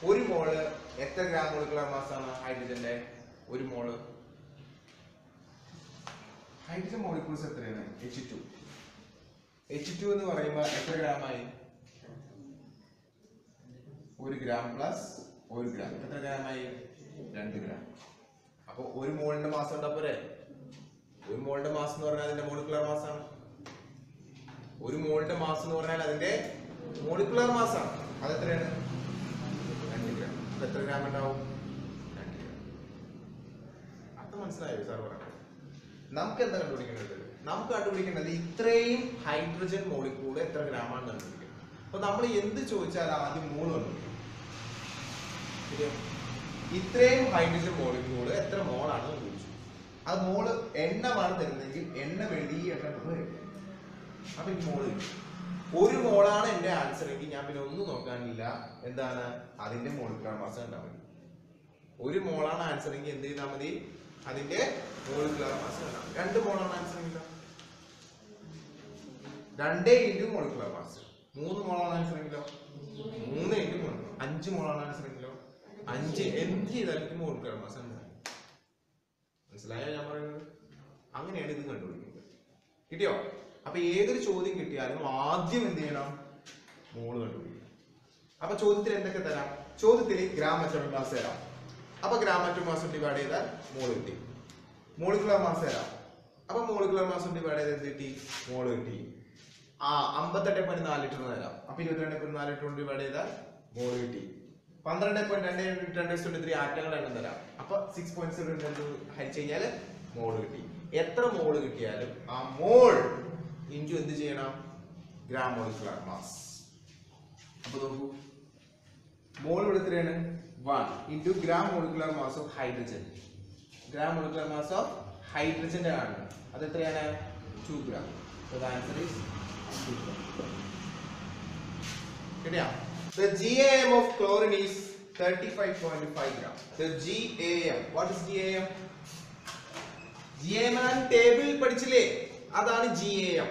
1 മോള് എത്ര ഗ്രാം മോളിക്കുലർ മാസാണ് ഹൈഡ്രജന്റെ? 1 മോള്. ഹൈഡ്രജൻ മോളിക്യൂൾസ് എത്രയാണ്? H2. H2 എന്ന് പറയുമ്പോൾ എത്ര ഗ്രാമായി? 1 ഗ്രാം പ്ലസ് 1 ഗ്രാം. എത്ര ഗ്രാമായി? 2 ഗ്രാം. അപ്പൊ 1 മോളിന്റെ മാസം ഉണ്ടാ പോരെ? 1 മോളിന്റെ മാസ് എന്ന് പറഞ്ഞാൽ അതിന്റെ മോളിക്കുലർ മാസാണ്. 1 മോളിന്റെ മാസ് എന്ന് പറഞ്ഞാൽ അതിന്റെ മോളിക്കുലർ മാസാണ്. അത് എത്രയാണ്? 2 ഗ്രാം. അപ്പൊ എത്ര ഗ്രാം ഉണ്ടാവും? മനസ്സിലായോ സാർ പറഞ്ഞത്? നമുക്ക് എന്താ കണ്ടുപിടിക്കേണ്ടത്? നമുക്ക് കണ്ടുപിടിക്കേണ്ടത് ഇത്രയും ഹൈഡ്രജൻ മോളിക്യൂൾ എത്ര ഗ്രാമാണ് കണ്ടുപിടിക്കുന്നത്. അപ്പൊ നമ്മൾ എന്ത് ചോദിച്ചാൽ ആദ്യം മോള് കണ്ടുപിടിക്കും. ഇത്രയും ഹൈഡ്രജൻ മോളിക്യൂൾ എത്ര മോളാണ് ചോദിച്ചു. അത് മോള് എണ്ണമാണ് തരുന്നതെങ്കിൽ എണ്ണ വേണ്ടി ഈ എണ്ണം കഴിക്കും. അപ്പൊ എനിക്ക് മോള് കിട്ടും. ഒരു മോളാണ് എന്റെ ആൻസർ എങ്കിൽ ഞാൻ പിന്നെ ഒന്നും നോക്കാനില്ല, എന്താണ് അതിന്റെ മോളിക്കുലർ മാസ് കണ്ടാൽ മതി. ഒരു മോളാണ് ആൻസർ എങ്കിൽ എന്ത് ചെയ്താൽ മതി, അതിന്റെ മോളിക്കുലർ മാസ് കണ്ടാൽ മതി. 2 മോളാണ് ആൻസർ എങ്കിലോ 2 ഇൻറ്റു മോളിക്കുലർ മാസ്. 3 മോളാണ് ആൻസർ എങ്കിലോ 3 ഇൻറ്റു മോളിക്കുലർ. 5 മോളാണ് ആൻസർ എങ്കിലോ 5. എന്ത് ചെയ്താലും മോളിക്കുലർ മാസ് ഉണ്ട്. മനസ്സിലായോ ഞാൻ പറയുന്നത്? അങ്ങനെയാണ് ഇത് കണ്ടുപിടിക്കുന്നത്. കിട്ടിയോ? അപ്പൊ ഏതൊരു ചോദ്യം കിട്ടിയാലും ആദ്യം എന്ത് ചെയ്യണം, മോള് കണ്ടുപിടിക്കണം. അപ്പൊ ചോദ്യത്തിൽ എന്തൊക്കെ തരാം? ചോദ്യത്തിൽ ഗ്രാം അറ്റോമിക് മാസ് തരാം. അപ്പൊ ഗ്രാം അറ്റോമിക് മാസ് ഡിവൈഡ് ചെയ്താൽ മോള് കിട്ടി. മോളിക്കുലർ മാസ് തരാം. അപ്പൊ മോളിക്കുലർ മാസ് ഡിവൈഡ് ചെയ്ത് എന്ത് കിട്ടി, മോള് കിട്ടി. 58.4 ലിറ്റർ തരാം. അപ്പൊ 22.4 ലിറ്റർ കൊണ്ട് ഡിവൈഡ് ചെയ്താൽ മോള് കിട്ടി. 12.2 ആറ്റങ്ങളുടെ എണ്ണം തരാം. അപ്പൊ 6.7 ഹരിച്ചു കഴിഞ്ഞാൽ മോള് കിട്ടി. എത്ര മോള് കിട്ടിയാലും ആ മോൾ ഇൻറ്റു എന്ത് ചെയ്യണം, ഗ്രാം മോളിക്കുലർ മാസ്. അപ്പൊ നോക്കൂ, മോൾ ഇവിടെ എത്രയാണ്, 1 into gram molecular mass of hydrogen. Gram molecular mass of ഹൈഡ്രജന്റെ ആണ് അത് എത്രയാണ്, 2 gram. So the answer is 2 gram. കിട്ടിയാ? The GAM of chlorine is 35.5 gram. The GAM, what is GAM? GAM ആണ് ടേബിൾ പഠിച്ചില്ലേ, അതാണ് GAM.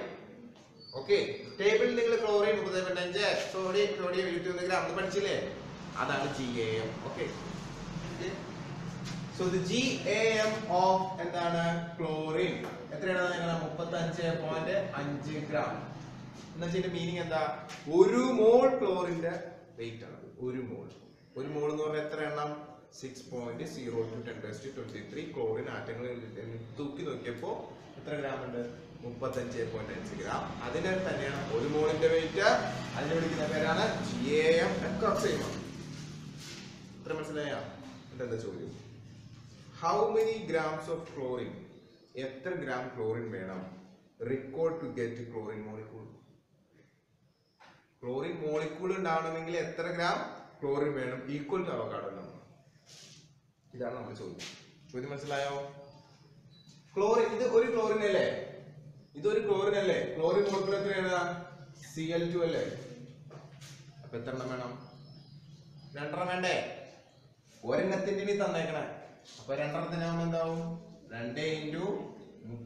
ഓക്കെ, ടേബിളിൽ നിങ്ങൾ ക്ലോറിൻ 35, സോഡിയം 21 ഗ്രാം പഠിച്ചില്ലേ, അതാണ് GAM. Okay, so the GAM of എന്താണ്, ക്ലോറിൻ എത്രയാണ്, 35.5 ഗ്രാം. എന്ന് വെച്ചാൽ മീനിങ് എന്താ, 1 മോൾ ക്ലോറിന്റെ വെയിറ്റ് ആണ്. 1 മോൾ എന്ന് പറഞ്ഞാൽ എത്ര എണ്ണം, 6.02 × 10⁻23 ക്ലോറിൻ ആറ്റങ്ങൾ തൂക്കി നോക്കിയപ്പോ എത്ര ഗ്രാം ഉണ്ട്, 35.5 ഗ്രാം. അതിനെ തന്നെയാണ് 1 മോളിന്റെ വെയിറ്റ്. അതിനെ വിളിക്കുന്ന പേരാണ് GAM. ഇത്ര മനസ്സിലായ? എന്താ ചോദ്യം, how many grams of chlorine, എത്ര ഗ്രാം ക്ലോറിൻ വേണം required to get chlorine molecule. Chlorine molecule ഉണ്ടാവണമെങ്കിൽ എത്ര ഗ്രാം ക്ലോറിൻ വേണം, ഈക്വൽ ടു അവഗാഡ്രോ നമ്പർ. ഇതാണ് നമ്മുടെ ചോദ്യം. ചോദ്യം മനസ്സിലായോ? ക്ലോറിൻ, ഇത് ഒരു ക്ലോറിൻ അല്ലേ, ഇതൊരു ക്ലോറിൻ അല്ലേ, ക്ലോറിൻ മോളിക്യൂൾ എത്രയാണ്, Cl2 അല്ലേ. അപ്പൊ എത്ര എണ്ണം വേണം, 2 എണ്ണം വേണ്ടേ? ഒരെണ്ണത്തിന്റെ ഇനി തന്നേക്കണേ. അപ്പൊ 2 എണ്ണത്തിനാവുമ്പോ എന്താവും, 2 ഇൻറ്റു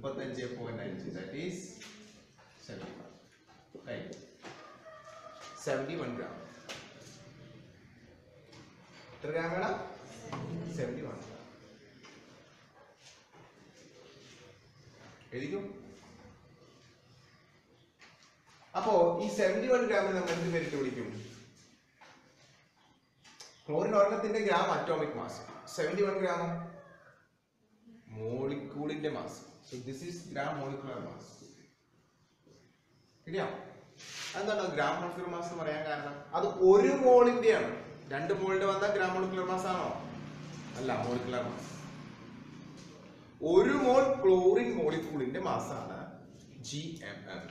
35.5 ദാറ്റ് ഈസ് 71 ഗ്രാം. എത്ര ഗ്രാം വേണം, 71 ഗ്രാം. എഴുതിക്കും. അപ്പോ ഈ 71 ഗ്രാമിന് നമ്മൾ എന്ത് പേരിട്ട് വിളിക്കും, ക്ലോറിൻ ഒരെണ്ണത്തിന്റെ ഗ്രാം അറ്റോമിക് മാസ്, 71 ഗ്രാം മോളിക്യൂളിന്റെ mass. So this is gram molecular mass. ശരിയാ? എന്താണ് ഗ്രാം മോളിക്കുലർ മാസ് എന്ന് പറയാൻ കാരണം, അത് 1 മോളിന്റെ ആണ്. 2 മോളിന്റെ വന്ന ഗ്രാം മോളിക്കുലർ മാസ് ആണോ, അല്ല, മോളിക്കുലർ മാസ്. 1 മോൾ ക്ലോറിൻ മോളിക്യൂളിന്റെ മാസാണ് GMM.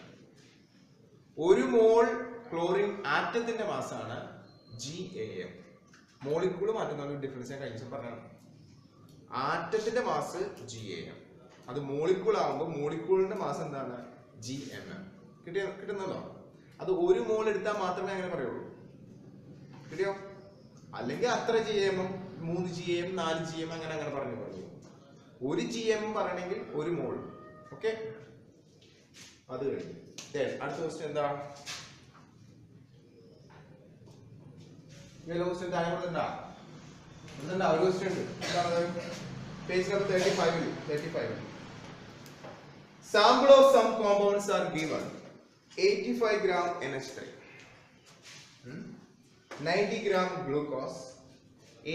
1 മോൾ ക്ലോറിൻ ആറ്റത്തിന്റെ മാസാണ് GAM. മോളിക്യൂൾ മാറ്റുന്ന ഡിഫറൻസ് ഞാൻ കഴിഞ്ഞ പറഞ്ഞാണ്. ആറ്റത്തിന്റെ മാസ് GAM, അത് മോളിക്യൂൾ ആകുമ്പോൾ മോളിക്യൂളിന്റെ മാസ് എന്താണ്, GMM. കിട്ടുന്നുണ്ടോ? അത് 1 മോൾ എടുത്താൽ മാത്രമേ അങ്ങനെ പറയുള്ളൂ. കിട്ടിയോ? അല്ലെങ്കിൽ അത്ര GAM, 3 GAM, 4 GAM അങ്ങനെ പറഞ്ഞു. 1 GAM പറയണമെങ്കിൽ 1 മോൾ. ഓക്കെ, അത് കഴിഞ്ഞു. അടുത്ത ക്വസ്റ്റ്യൻ എന്താ, ക്വസ്റ്റ്യൻ താഴെ കൊടുത്തിട്ടുണ്ടാ, ഒരു ക്വസ്റ്റ്യൻ ഉണ്ട്. Page number 35. Sample of some compounds are given. 85 gram NH3, 90 gram glucose,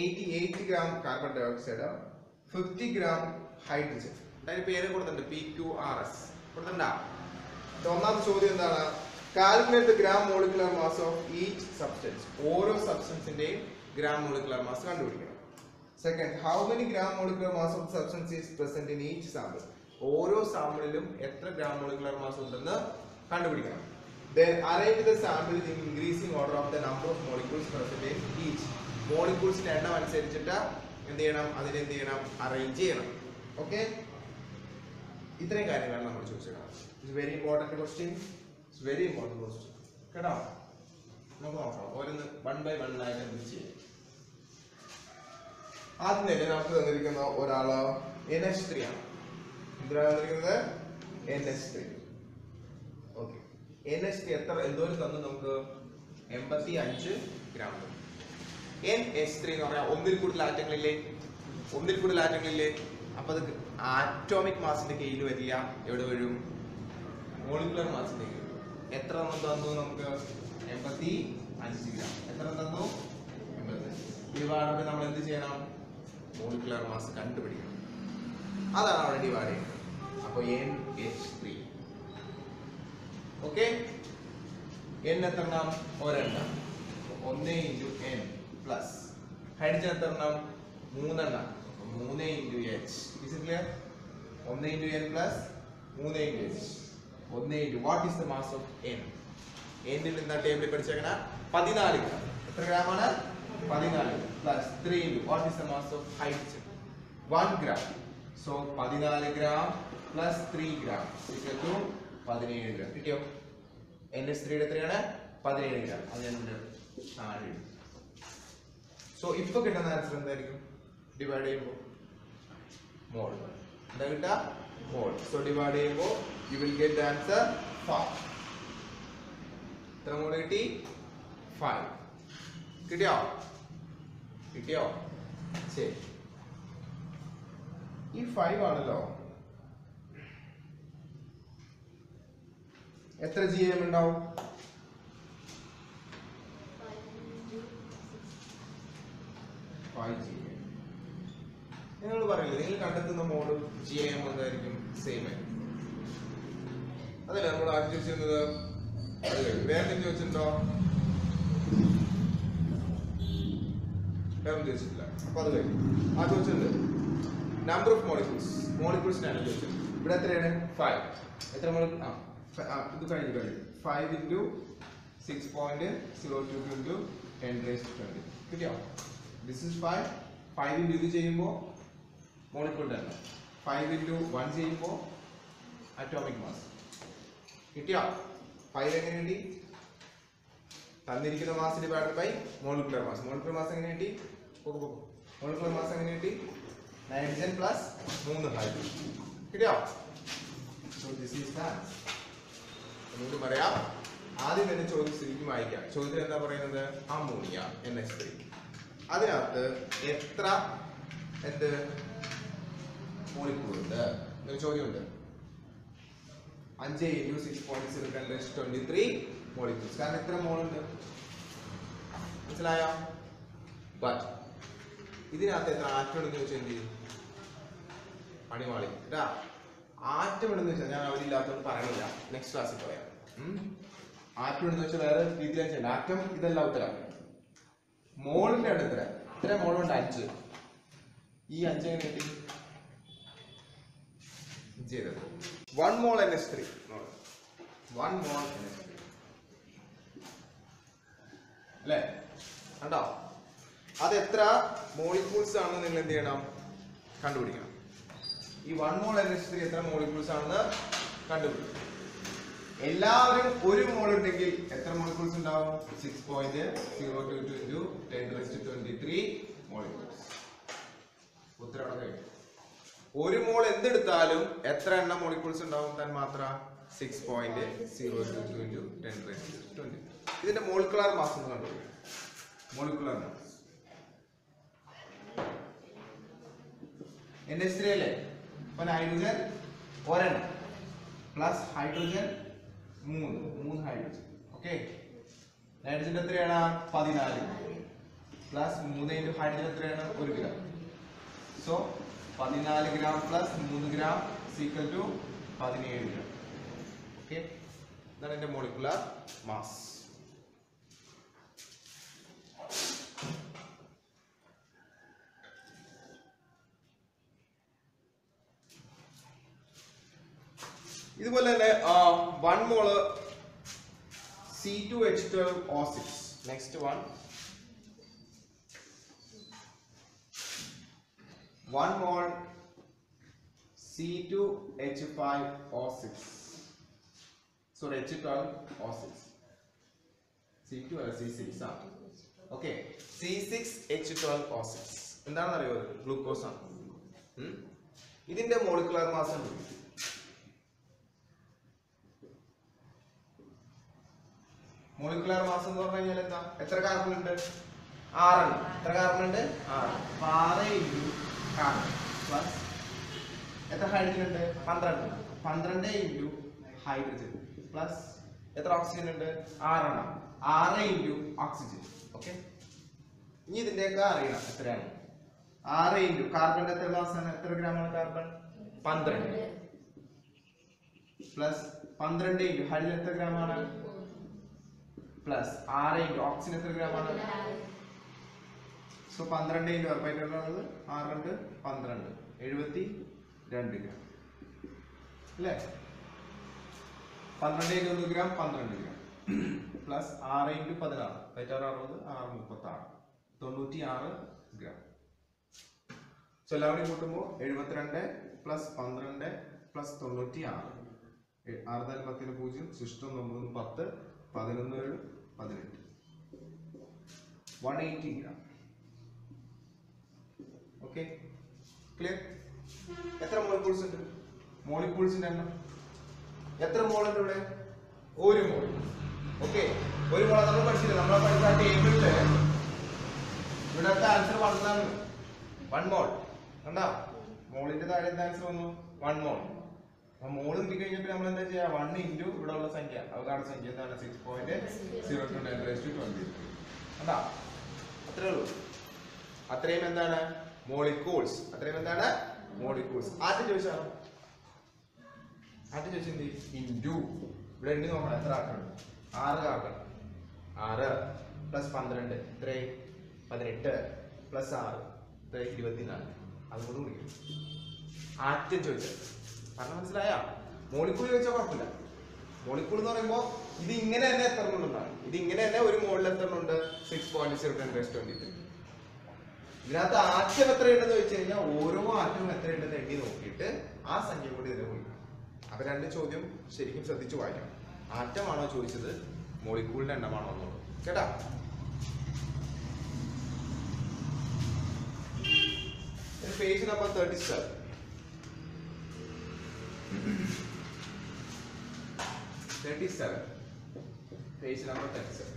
88 gram carbon dioxide, 50 gram hydrogen. അതിന്റെ പേര് കൊടുത്തിട്ടുണ്ട്, PQRS കൊടുത്തിട്ടുണ്ടാ. ഒന്നാമത്തെ ചോദ്യം എന്താണ്, calculate the gram molecular mass of each substance. ഓരോ സബ്സ്റ്റൻസിന്റെയും ഗ്രാം മോളിക്കുലർ മാസ് കണ്ടുപിടിക്കണം. Second, how many gram molecular mass of the substance is present in each sample? ഓരോ സാമ്പിളിലും എത്ര gram molecular mass ഉണ്ടെന്ന് കണ്ടുപിടിക്കണം. Then arrange the sample in increasing order of the number of molecules present in each. മോളിക്യൂൾസിന്റെ എണ്ണം അനുസരിച്ചിട്ട് എന്ത് ചെയ്യണം, അതിനെ എന്ത് ചെയ്യണം, അറേഞ്ച് ചെയ്യണം. ഓക്കെ, ഇത്രയും കാര്യങ്ങളാണ് നമ്മൾ ചോദിച്ചത്. It's very important question, it's very important question കേട്ടോ. നമുക്ക് നോക്കാം ഓരോന്ന് 1 by 1 ആയിട്ട് എന്ത് ചെയ്യും. ആദ്യം തന്നെ നമുക്ക് തന്നിരിക്കുന്ന ഒരാള് NH3 ആണ്. എന്തിനാണ് തന്നിരിക്കുന്നത്? NH3. ഓക്കെ, NH3 എത്ര എന്തോരം തന്നു നമുക്ക്? 85 ഗ്രാം. NH3 എന്ന് പറഞ്ഞാൽ ഒന്നിൽ കൂടുതൽ ആറ്റങ്ങളില്ലേ, അപ്പൊ അത് ആറ്റോമിക് മാസിന്റെ കീഴിൽ വരില്ല, എവിടെ വരും? മോളിക്കുലർ മാസിന്റെ കീഴിൽ. എത്ര തന്നു നമുക്ക്? 85 ഗ്രാം. എത്ര തന്നു? 85. ഡിവൈഡ് നമ്മൾ എന്ത് ചെയ്യണം? മോളിക്കുലർ മാസ് കണ്ടുപിടിക്കണം. അതാണ് അവിടെ ഡിവൈഡ് ചെയ്യുന്നത്. അപ്പൊ NH3. ഓക്കെ, N എത്ര എണ്ണം? ഒരെണ്ണം. 1 × N പ്ലസ് ഹൈഡ്രജൻ എത്ര എണ്ണം? 3 എണ്ണം. 3 × H. Is it clear? 1 × N plus 3 × H. 1 × what is the mass of N? N ൽ എന്താ ടേബിളിൽ പഠിച്ചേക്കണ? 14 ഗ്രാം. എത്ര ഗ്രാം ആണ്? 14 plus 3 × what is the mass of hydrogen? 1 gram. So 14 gram plus 3 gram equal to 17 gram. കിട്ടിയോ? NH3 യുടെ എത്രയാണ്? 17 gram. അത് ഞാൻ താഴെ ഇടും. സോ ഇപ്പൊ കിട്ടുന്ന ആൻസർ എന്തായിരിക്കും? ഡിവൈഡ് ചെയ്യുമ്പോൾ മോൾ. എന്താ കിട്ടുക? മോൾ. സോ ഡിവൈഡ് ചെയ്യുമ്പോൾ you will get the answer 5. എത്ര മോൾ കിട്ടി? 5. കിട്ടിയോ? ശരി. ഈ 5 ആണല്ലോ. എത്ര GM ഉണ്ടാവും? 5 GM. നിങ്ങൾ പറയില്ലേ, നിങ്ങൾ കണ്ടെത്തുന്ന മോഡും GM എന്തായിരിക്കും? സെയിം ആയിരിക്കും. അതല്ലേ നമ്മൾ ആദ്യം ചോദിച്ചിരുന്നത്? അത് കഴിഞ്ഞു. വേറെ എന്തെങ്കിലും ചോദിച്ചിട്ടുണ്ടോ? വേറെ ചോദിച്ചിട്ടില്ല. അപ്പൊ അത് കഴിഞ്ഞു. ആ ചോദിച്ചിട്ടുണ്ട് നമ്പർ ഓഫ് മോളിക്യൂൾസിനാണ് ചോദിച്ചത്. ഇവിടെ എത്രയാണ്? 5. എത്ര മോളിക്യൂൾ? ഇത് കഴിഞ്ഞു. 5 × 6.022 × 10⁻20. കിട്ടിയോ? This is 5. 5 × ഇത് ചെയ്യുമ്പോൾ മോളിക്യൂളിന്റെ എണ്ണം. 5 × 1 ചെയ്യുമ്പോൾ അറ്റോമിക് മാസ്. കിട്ടിയോ? 5 എങ്ങനെ കിട്ടി? തന്നിരിക്കുന്ന mass divided by molecular mass. Molecular mass എങ്ങനെ കിട്ടി? മോളിക്കുലർ മാസ് എങ്ങനെ കിട്ടി? Nitrogen plus 3 hydrogen. കിട്ടിയോ? So this is the answer. നമുക്ക് പറയാം. ആദ്യം തന്നെ ചോദ്യം ശരിക്കും വായിക്കാം. ചോദ്യം എന്താ പറയുന്നത്? Ammonia NH3. അതിനകത്ത് എത്ര മോളിക്യൂൾ ഉണ്ട് ഒരു ചോദ്യമുണ്ട്. 5 × 6.0 × 10⁻23 മോളിക്യൂൾസ്. കാരണം എത്ര മോളുണ്ട്? മനസ്സിലായോ? ബട്ട് ഇതിനകത്ത് എത്ര ആറ്റം ഉണ്ടെന്ന് ചോദിച്ചാൽ എന്ത് ചെയ്യും? പണിവാളി. ആറ്റം ഉണ്ടെന്ന് വെച്ചാൽ ഞാൻ അവരില്ലാത്തതുകൊണ്ട് പറയണില്ല, നെക്സ്റ്റ് ക്ലാസ്സിൽ പറയാം. ആറ്റം ഉണ്ടെന്ന് വെച്ചാൽ വേറെ രീതിയിലാണ് ചെയ്യണ്ട. ആറ്റം ഇതല്ല ഉത്തരം. മോളിന്റെ ആണ് എത്ര മോളുണ്ട്? 5. ഈ 5 എങ്ങനെ കിട്ടി? ചെയ്തത് 1 mol NH3. 1 mol NH3 അല്ലേ? കണ്ടോ? അത് എത്ര മോളിക്യൂൾസ് ആണെന്ന് നിങ്ങൾ എന്ത് ചെയ്യണം? കണ്ടുപിടിക്കണം. ഈ 1 mol NH3 എത്ര മോളിക്യൂൾസ് ആണെന്ന് കണ്ടുപിടിക്കണം. എല്ലാവരും 1 മോൾ ഉണ്ടെങ്കിൽ എത്ര മോളിക്യൂൾസ് ഉണ്ടാവും? 6.022 × 10⁻23 മോളിക്യൂൾസ്. ഉത്തരം അവിടെ കഴിഞ്ഞു. 1 മോൾ എന്തെടുത്താലും എത്ര എണ്ണം മോളിക്യൂൾസ് ഉണ്ടാവും? തന്മാത്ര 6.022 × 10⁻20. ഇതിന്റെ മോളിക്കുലർ മാസ് എന്ന് കണ്ടുപിടിക്കണം. മോളിക്കുലർ മാസ് NH3 അല്ലേ? അപ്പൊ ഹൈഡ്രജൻ ഒരെണ്ണം plus hydrogen 3 hydrogen. Okay, nitrogen എത്രയാണ്? 14 പ്ലസ് 3 × ഹൈഡ്രജൻ എത്രയാണ്? 1 gram. So 14 gram plus 3 gram equal to 17 gram. Okay, ഇതാണ് എന്റെ മോളിക്കുലർ മാസ്. ഇതുപോലെ തന്നെ 1 മോള് C2H12O6. Next one, 1 mole C2H5O6. Sorry, H12O6. C2 അല്ല C6 ആണ്. ഓക്കെ, C6H12O6 എന്താണെന്ന് അറിയോ? ഗ്ലൂക്കോസ് ആണ്. ഇതിന്റെ മോളിക്കുലർ മാസ് ഉണ്ട്. മോളിക്കുലർ മാസ് എന്ന് പറഞ്ഞു കഴിഞ്ഞാൽ എന്താ? എത്ര കാർബൺ ഉണ്ട്? 6 ഉണ്ട്. എത്ര കാർബൺ ഉണ്ട്? 6. 6 ഇൻറ്റു കാർബൺ പ്ലസ് എത്ര ഹൈഡ്രജൻ ഉണ്ട്? 12. 12 ഇൻറ്റു ഹൈഡ്രജൻ പ്ലസ് എത്ര ഓക്സിജൻ ഉണ്ട്? 6 എണ്ണം. 6 ഇൻറ്റു ഓക്സിജൻ. ഓക്കെ, ഇനി ഇതിന്റെയൊക്കെ അറിയണം എത്രയാണ്. 6 ഇൻറ്റു കാർബണിന്റെ എത്ര മാസാണ്? എത്ര ഗ്രാമാണ് കാർബൺ? 12 പ്ലസ് 12 ഇൻറ്റു ഹൈഡ്രജൻ എത്ര ഗ്രാമാണ്? പ്ലസ് 6 ഇൻറ്റു ഓക്സിജൻ എത്ര ഗ്രാമാണ്? സോ 12 ഇൻറ്റു 6 2 12 72 ഗ്രാം അല്ലേ? 12 into 1 gram 12 gram plus 6 into 16 60 6 36 96 gram. So എല്ലാവരും കൂട്ടുമ്പോൾ 72 പ്ലസ് 12 പ്ലസ് 96 6 10 0 ശിഷ്ടം 9 10 11 7 18 180 ഗ്രാം. Okay, clear? എത്ര മോളിക്യൂൾസ് ഉണ്ട്? മോളിക്യൂൾസിന്റെ എണ്ണം എത്ര മോൾ ഉണ്ട് ഇവിടെ? 1 മോൾ. ഓക്കെ, 1 മോൾ നമ്മൾ പഠിച്ചില്ല. നമ്മൾ പഠിച്ച ടേബിളില് ഇവിടത്തെ ആൻസർ 1 ആണ്. 1 മോൾ കണ്ടാ? മോളിന്റെ താഴെ എന്താ ആൻസർ വന്നു? 1 മോൾ. അപ്പൊ മോള് കിട്ടി കഴിഞ്ഞപ്പോൾ നമ്മൾ എന്താ ചെയ്യാ? 1 ഇൻറ്റു ഇവിടെ ഉള്ള സംഖ്യ, അവകാശ സംഖ്യ എന്താണ്? 6.02 കണ്ടാ? അത്രേ ഉള്ളൂ. അത്രയും എന്താണ്? മോളിക്യൂൾസ്. അത്രയും എന്താണ്? മോളിക്യൂൾസ്. ആദ്യം ചോദിച്ചാലോ? ആദ്യം ചോദിച്ചെന്ത്? ഇൻറ്റു ഇവിടെ എണ്ണി നോക്കണം. എത്ര ആക്കണം? 6 കാർബൺ. 6 പ്ലസ് 12 എത്രയും? 18 പ്ലസ് 6 24. അതുകൊണ്ട് വിളിക്കും. ആദ്യം ചോദിച്ചത് പറഞ്ഞ മനസ്സിലായ? മോളിക്യൂൾ ചോദിച്ചാൽ കുഴപ്പമില്ല. മോളിക്യൂൾ എന്ന് പറയുമ്പോൾ ഇത് ഇങ്ങനെ തന്നെ എത്ര ഉണ്ടെന്നാണ്. ഇത് ഇങ്ങനെ തന്നെ ഒരു മോളിൽ എത്ര ഉണ്ട്? 6.01023. ഇതിനകത്ത് ആറ്റം എത്രയുണ്ടെന്ന് ചോദിച്ചു കഴിഞ്ഞാൽ ഓരോ ആറ്റവും എത്രയുണ്ടെന്ന് എണ്ണി നോക്കിയിട്ട് ആ സംഖ്യ കൂടി ഇതിനെ വിളിക്കും. അപ്പൊ 2 ചോദ്യം ശരിക്കും ശ്രദ്ധിച്ചു വായിക്കണം. ആറ്റമാണോ ചോദിച്ചത്, മോളിക്യൂളിന്റെ എണ്ണമാണോ എന്നുള്ളത്. കേട്ടാ? Page number 37. Page number 37.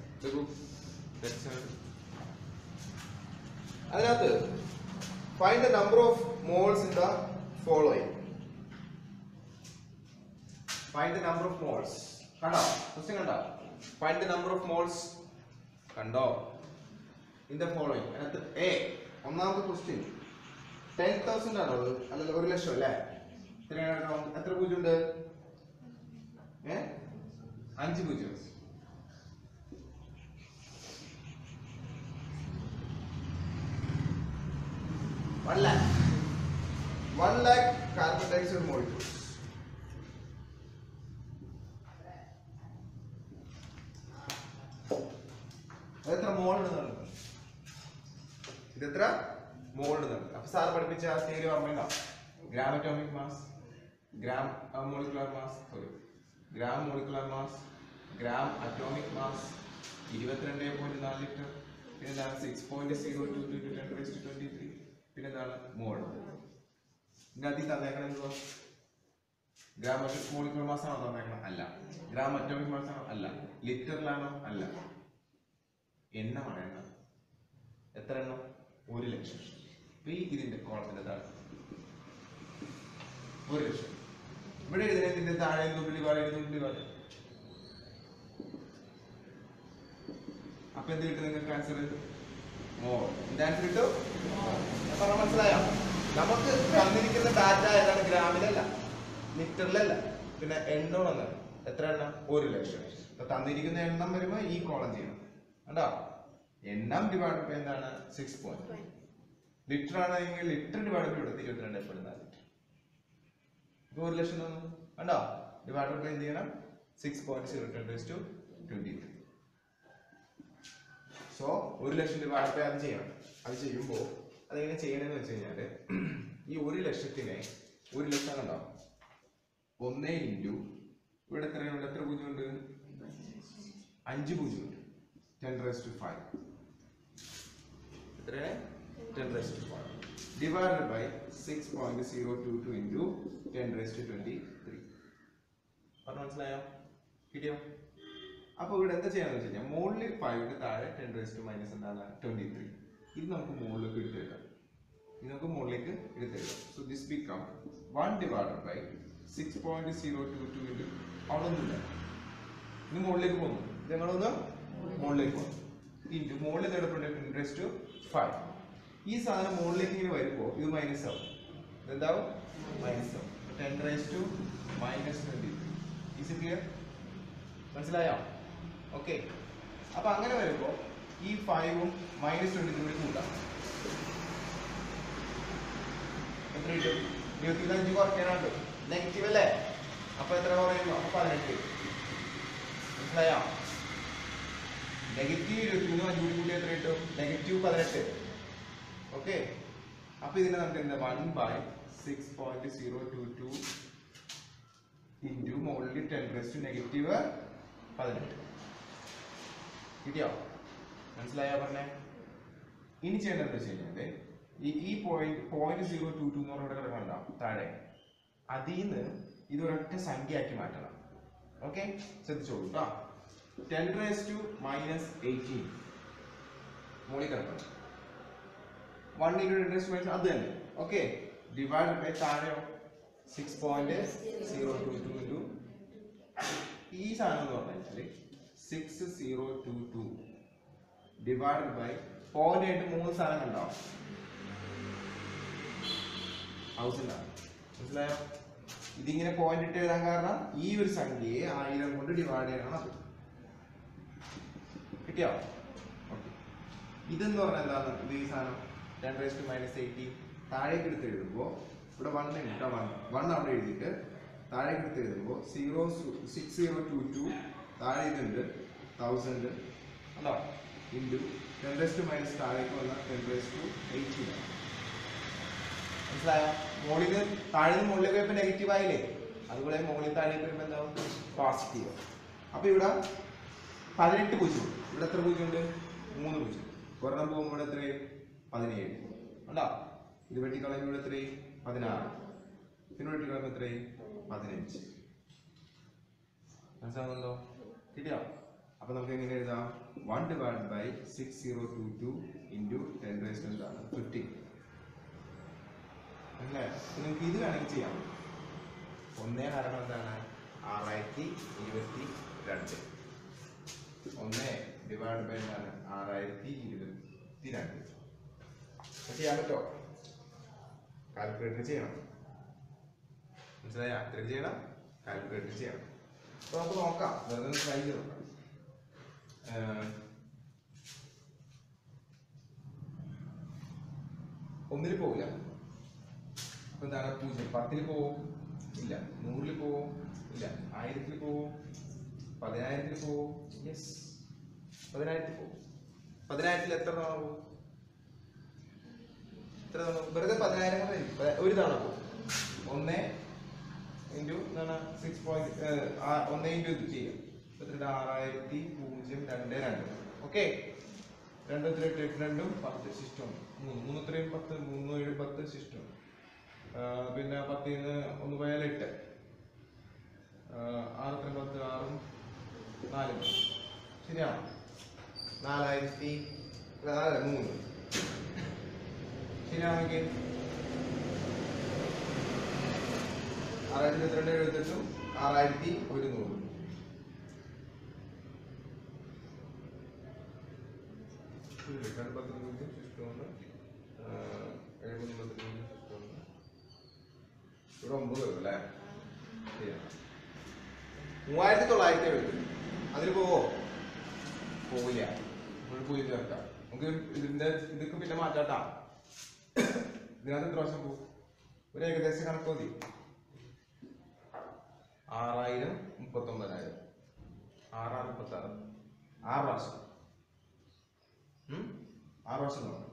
അതിനകത്ത് find the number of moles in the following. Find the number of moles. കണ്ടോ? ക്വസ്റ്റ്യൻ കണ്ടോ? Find the number of moles. കണ്ടോ? In the following. അതിനകത്ത് A ഒന്നാമത്തെ ക്വസ്റ്റ്യൻ 10,000 ആണോ? അല്ലല്ലോ, 1,00,000 അല്ലേ? എത്ര പൂജ്യം ഉണ്ട്? 5 പൂജ്യം. One lakh carbon dioxide molecules. എത്ര മോൾ ഉണ്ട്? ഇതെത്ര മോൾ ഉണ്ട്? അപ്പൊ സാർ പഠിപ്പിച്ച തിയറി ഓർമ്മയുണ്ടോ? Gram atomic mass, gram molecular mass, gram molecular mass, gram atomic mass 22.4 litre. പിന്നെ എന്താണ്? 6.02 × 10⁻23. പിന്നെ എന്താണ്? മോൾ. ഇതിനകത്ത് തന്നേക്കണം എന്തോ? ഗ്രാം മോളിക്കുലർ മാസ് ആണോ തന്നേക്കണം? അല്ല. ഗ്രാം അറ്റോമിക് മാസ് ആണോ? അല്ല. ലിറ്ററിലാണോ? അല്ല. എണ്ണമാണ്. എണ്ണം എത്ര എണ്ണം? 1,00,000. ഇതിന്റെ കോളത്തിന്റെ താഴെ 1,00,000. ഇവിടെ ഇതിന്റെ താഴെ 200 അപ്പൊ എന്ത് കിട്ടും നിങ്ങൾക്ക് ആൻസർ? മോൾ. എന്താ ആൻസർ കിട്ടും? അപ്പൊ മനസ്സിലായോ? നമുക്ക് തന്നിരിക്കുന്ന ഡാറ്റ ഏതാണ്? ഗ്രാമിലല്ല, ലിറ്ററിലല്ല, പിന്നെ എണ്ണം എന്നാണ്. എത്ര എണ്ണം? 1,00,000. അപ്പൊ തന്നിരിക്കുന്ന എണ്ണം വരുമ്പോ ഈ കോളം ചെയ്യണം. കണ്ടോ? എണ്ണം ഡിവൈഡ് ബൈ എന്താണ്? 6. ലിറ്റർ ആണെങ്കിൽ ലിറ്റർ ഡിവൈഡ് ബൈ 22.4 ലിറ്റർ. ഇപ്പൊ 1,00,000 തന്നു. കണ്ടോ? ഡിവൈഡഡ് ബൈ എന്ത് ചെയ്യണം 6.010⁻23. സോ 1 ലക്ഷം ഡിവൈഡ് ബൈ അത് ചെയ്യണം. അത് ചെയ്യുമ്പോൾ അതെങ്ങനെ ചെയ്യണമെന്ന് വെച്ച് കഴിഞ്ഞാൽ ഈ 1 ലക്ഷത്തിനെ 1 ലക്ഷം ഉണ്ടാവും 1 ഇൻറ്റു ഇവിടെ എത്രയുണ്ട്, എത്ര പൂജ്യമുണ്ട്, 5 പൂജ്യമുണ്ട്, 10⁵5. എത്രയാണ് 10⁵5 ഡിവൈഡഡ് ബൈ 6.022 ഇൻറ്റു 10⁻23. പറഞ്ഞു മനസ്സിലായോ? കിട്ടിയോ? അപ്പോൾ ഇവിടെ എന്താ ചെയ്യാന്ന് വെച്ച് കഴിഞ്ഞാൽ മുകളിൽ 5 താഴെ 10⁻³ എന്താണ് 23. ഇത് നമുക്ക് മുകളിലേക്ക് എടുത്തെഴുതാം. So this become 1 divided by 6.022 into അവിടൊന്നുമില്ല, ഇത് മുകളിലേക്ക് പോകുന്നു, ഇത് ഞങ്ങളൊന്ന് മുകളിലേക്ക് പോകുന്നു ഇൻറ്റു മുകളിൽ എടുപ്പുണ്ട് 10⁵5. ഈ സാധനം മുകളിലേക്ക് ഇങ്ങനെ വരുമ്പോൾ ഇത് മൈനസ് ആവും. ഇതെന്താവും? മൈനസ് ആവും. 10⁻23. Is it clear? മനസ്സിലായോ? ഓക്കെ. അപ്പൊ അങ്ങനെ വരുമ്പോൾ ഈ 5ഉം -23 കൂടി കൂട്ടാം. എത്ര കിട്ടും? 25 കുറയ്ക്കാനുണ്ട്, നെഗറ്റീവ് അല്ലേ? അപ്പൊ എത്ര കുറയുന്നു? അപ്പൊ 18. മനസ്സിലായോ? -23 5 കൂടി കൂട്ടി എത്ര കിട്ടും? -18. ഓക്കെ. അപ്പൊ ഇതിനെ നമുക്ക് എന്താ 1/6.022 ഇൻറ്റു മുകളിൽ 10⁻⁻18. കിട്ടിയോ? മനസ്സിലായോ പറഞ്ഞേ? ഇനി ചെയ്യേണ്ടത് വെച്ച് കഴിഞ്ഞാല് ഈ .022 എന്ന് പറഞ്ഞ കിടക്കണ്ട താഴെ, അതിൽ നിന്ന് ഇതൊരൊറ്റ സംഖ്യയാക്കി മാറ്റണം. ഓക്കെ, ശ്രദ്ധിച്ചോളൂ കേട്ടോ. 10⁻18 മുകളിൽ കിടക്കണം. 1 ഇൻറ്റു 10⁻⁻18 അത് തന്നെ. ഓക്കെ, ഡിവൈഡ് ബൈ താഴെയോ 6.022 ഇൻറ്റു ഈ സാധനം എന്ന് പറഞ്ഞാൽ 6022 ഡിവൈഡ് ബൈ പോയിന്റ് ആയിട്ട് 3 സാധനം ഉണ്ടാവും, 1000 ആണ്. മനസ്സിലായോ? ഇതിങ്ങനെ പോയിന്റ് ഇട്ട് എഴുതാൻ കാരണം ഈ ഒരു സംഖ്യയെ 1000 കൊണ്ട് ഡിവൈഡ് ചെയ്യണം. അത് കിട്ടിയോ? ഓക്കെ. ഇതെന്ന് പറഞ്ഞാൽ എന്താണ്? ഇത് ഈ സാധനം 10⁻⁻18 താഴേക്ക് എടുത്ത് എഴുതുമ്പോൾ ഇവിടെ 1 ഉണ്ട്, 1 അവിടെ എഴുതിയിട്ട് താഴേക്ക് എടുത്ത് എഴുതുമ്പോൾ 6022 താഴെ ഇതുണ്ട് 1000 അല്ലോ ഇൻറ്റു 10⁻⁻ താഴേക്ക് വന്ന 10⁻18. മനസ്സിലായോ? മുകളിൽ താഴെ മുകളിലേക്ക് വരുമ്പോൾ നെഗറ്റീവ് ആയില്ലേ, അതുപോലെ മുകളിൽ താഴേക്ക് വരുമ്പോൾ എന്താവും? പോസിറ്റീവ്. അപ്പൊ ഇവിടെ 18 പൂജ്യം, ഇവിടെ എത്ര പൂജ്യം ഉണ്ട്? 3 പൂജ്യം. ഒരെണ്ണം പോകുമ്പോൾ ഇവിടെ എത്രയും 17 ഉണ്ടോ? ഇത് വെട്ടിക്കളയുമ്പോൾ ഇവിടെ എത്രയും 16, പിന്നെ വെട്ടിക്കളയുമ്പോൾ എത്രയും 15. മനസ്സിലാവുന്നുണ്ടോ? കിട്ടിയോ? അപ്പൊ നമുക്ക് എങ്ങനെ എഴുതാം? 1 ഡിവൈഡ് ബൈ 6022 ഇൻറ്റു 10⁻15. അല്ലേ? നിങ്ങൾക്ക് ഇത് വേണമെങ്കിൽ ചെയ്യാം. 1 ഹരണം എന്താണ്? 6022. 1 ഡിവൈഡ് ബൈ എന്താണ്? 6022. ചെയ്യാൻ പറ്റോ? കാൽക്കുലേറ്റർ ചെയ്യണം. മനസ്സിലായ? എത്ര ചെയ്യണം? കാൽക്കുലേറ്റർ ചെയ്യണം. അപ്പൊ നമുക്ക് നോക്കാം, വെറുതെ ട്രൈ ചെയ്ത് നോക്കാം. ഒന്നിൽ പോവില്ല. അപ്പൊ എന്താണ്? 0. 10ൽ പോവും? ഇല്ല. 100ൽ പോവും? ഇല്ല. 1000ൽ പോവും? 10000ൽ പോവും? യെസ്, 10000ൽ പോവും. 10000ൽ എത്ര തവണ പോവും? എത്ര തവണ? വെറുതെ 10000 ഒരു തവണ പോവും. 1 ഇൻറ്റു എന്താണ് 1 ഇൻറ്റു ഇത് ചെയ്യാം. 60,022. Okay, 2 8 10 system 3 3 10 3 7 10 system. പിന്നെ 10 1 പോയാൽ 8, 6 10 6 4. ശരിയാണോ? 4003 ശരിയാണെങ്കിൽ 622 6100. ഇവിടെ 9 വരും അല്ലേ? 3970. അതിൽ പോവോ? പോവില്ല. പോയി ചേർക്കാം. നമുക്ക് ഇതിന്റെ ഇതൊക്കെ പിന്നെ മാറ്റാട്ടാ. ഇതിനകത്ത് എത്ര വർഷം പോകും? ഒരു ഏകദേശം കണക്ക് മതി. 6000 39000 6 36 6 പ്രാവശ്യം 6 പ്രാവശ്യം നോക്കാം.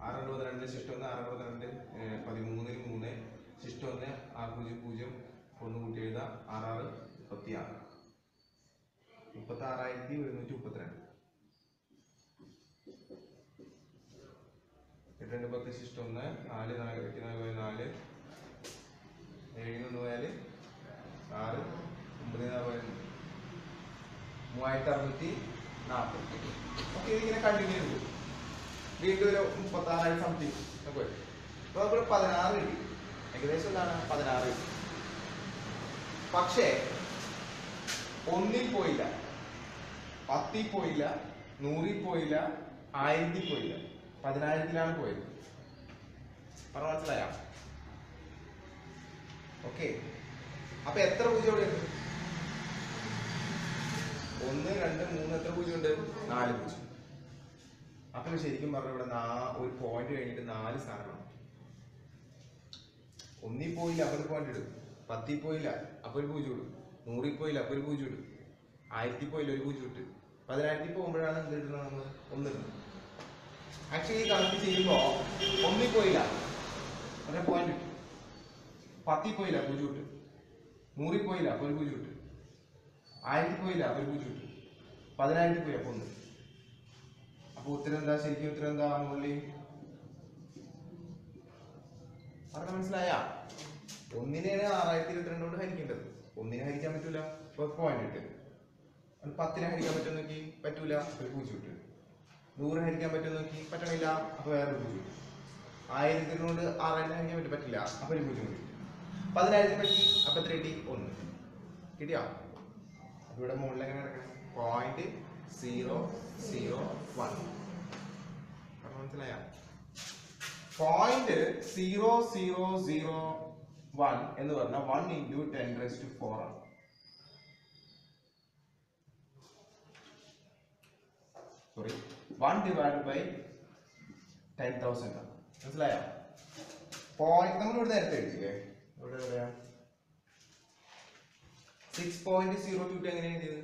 6 2 ശിഷ്ടം 1 6 2 13 3 ശിഷ്ടം 1 6 0 0 1 കൂട്ടി എഴുതാം 6 6 36 36132 8 10 ശിഷ്ടം 1 4 4 84 4 7 1 പോയാൽ 6 9 3640. ഓക്കെ, ഇതിങ്ങനെ കണ്ടിന്യൂ ചെയ്തു. വീണ്ടും ഒരു 36 സംതിങ് നമുക്ക് വരും. അപ്പൊ നമുക്ക് 16 കിട്ടി. ഏകദേശം എന്താണ് 16 കിട്ടി. പക്ഷേ 1 പോയില്ല, 10 പോയില്ല, 100 പോയില്ല, 1000 പോയില്ല, 10000 പോയത്. പറഞ്ഞ മനസ്സിലായ? ഓക്കെ, അപ്പൊ എത്ര പൂജ്യം ഇവിടെ ഉണ്ട്? 1 2 3 എത്ര പൂജ്യം ഉണ്ട്? 4 പൂജ്യം. അപ്പൊ ശരിക്കും പറഞ്ഞ ഇവിടെ ഒരു പോയിന്റ് കഴിഞ്ഞിട്ട് 4 സ്ഥാനമാണ്. 1 പോയില്ല, അപ്പൊ ഒരു പോയിന്റ് ഇടും. 10 പോയില്ല, അപ്പൊ ഒരു പൂജ്യം ഇടും. 100 പോയില്ല, അപ്പൊ ഒരു പൂജ്യം ഇടും. 1000 പോയില്ല, ഒരു പൂജ്യം ഇട്ട്. 10000 പോകുമ്പോഴാണ് എന്ത് ഇടുന്നത്? നമ്മൾ 1 ഇടുന്നത്. ആക്ച്വലി കണക്ട് ചെയ്യുമ്പോ 1 പോയില്ല, ഒരു പോയിന്റ് ഇട്ടു. 10 പോയില്ല, പൂജ്യം ഇട്ട്. 100 പോയില്ല, അപ്പൊ ഒരു പൂജ്യം ഇട്ട്. 1000 പോയില്ല, അപ്പൊ ഒരു പൂജ്യം ഇട്ട്. 10000 പോയി, അപ്പൊ 1. അപ്പൊ ഉത്തരം എന്താ? ശരിക്കും ഉത്തരം എന്താ? മുകളിൽ പറഞ്ഞ മനസ്സിലായ? 1-നെയാണ് 6022 കൊണ്ട് ഹരിക്കേണ്ടത്. 1-നെ ഹരിക്കാൻ പറ്റൂല, അപ്പൊ പോയിന്റ് ഇട്ട്. 10-നെ ഹരിക്കാൻ പറ്റും നോക്കി, പറ്റൂല, ഒരു പൂജ്യം ഇട്ട്. 100 ഹരിക്കാൻ പറ്റും നോക്കി, പറ്റണില്ല, അപ്പൊ വേറെ പൂജ്യം. 1000 കൊണ്ട് 6000 ഹരിക്കാൻ പറ്റില്ല, അപ്പൊ ഒരു പൂജ്യം കിട്ടി. 10000 പറ്റി, അപ്പൊ എത്ര കിട്ടി? 1 കിട്ടിയോ? അപ്പൊ ഇവിടെ മുകളിൽ എങ്ങനെ കിടക്കണം? 0.001. മനസ്സിലായ? 0.0001 എന്ന് പറഞ്ഞാൽ 1 × 10⁻⁴ ആണ്. സോറി, 1 / 10,000 ആണ്. മനസ്സിലായോ? പോയിന്റ് നമ്മൾ ഇവിടെ നേരത്തെ എഴുതിയില്ലേ? ഇവിടെ എവിടെയാ? 6.022 എങ്ങനെ എഴുതിയത്?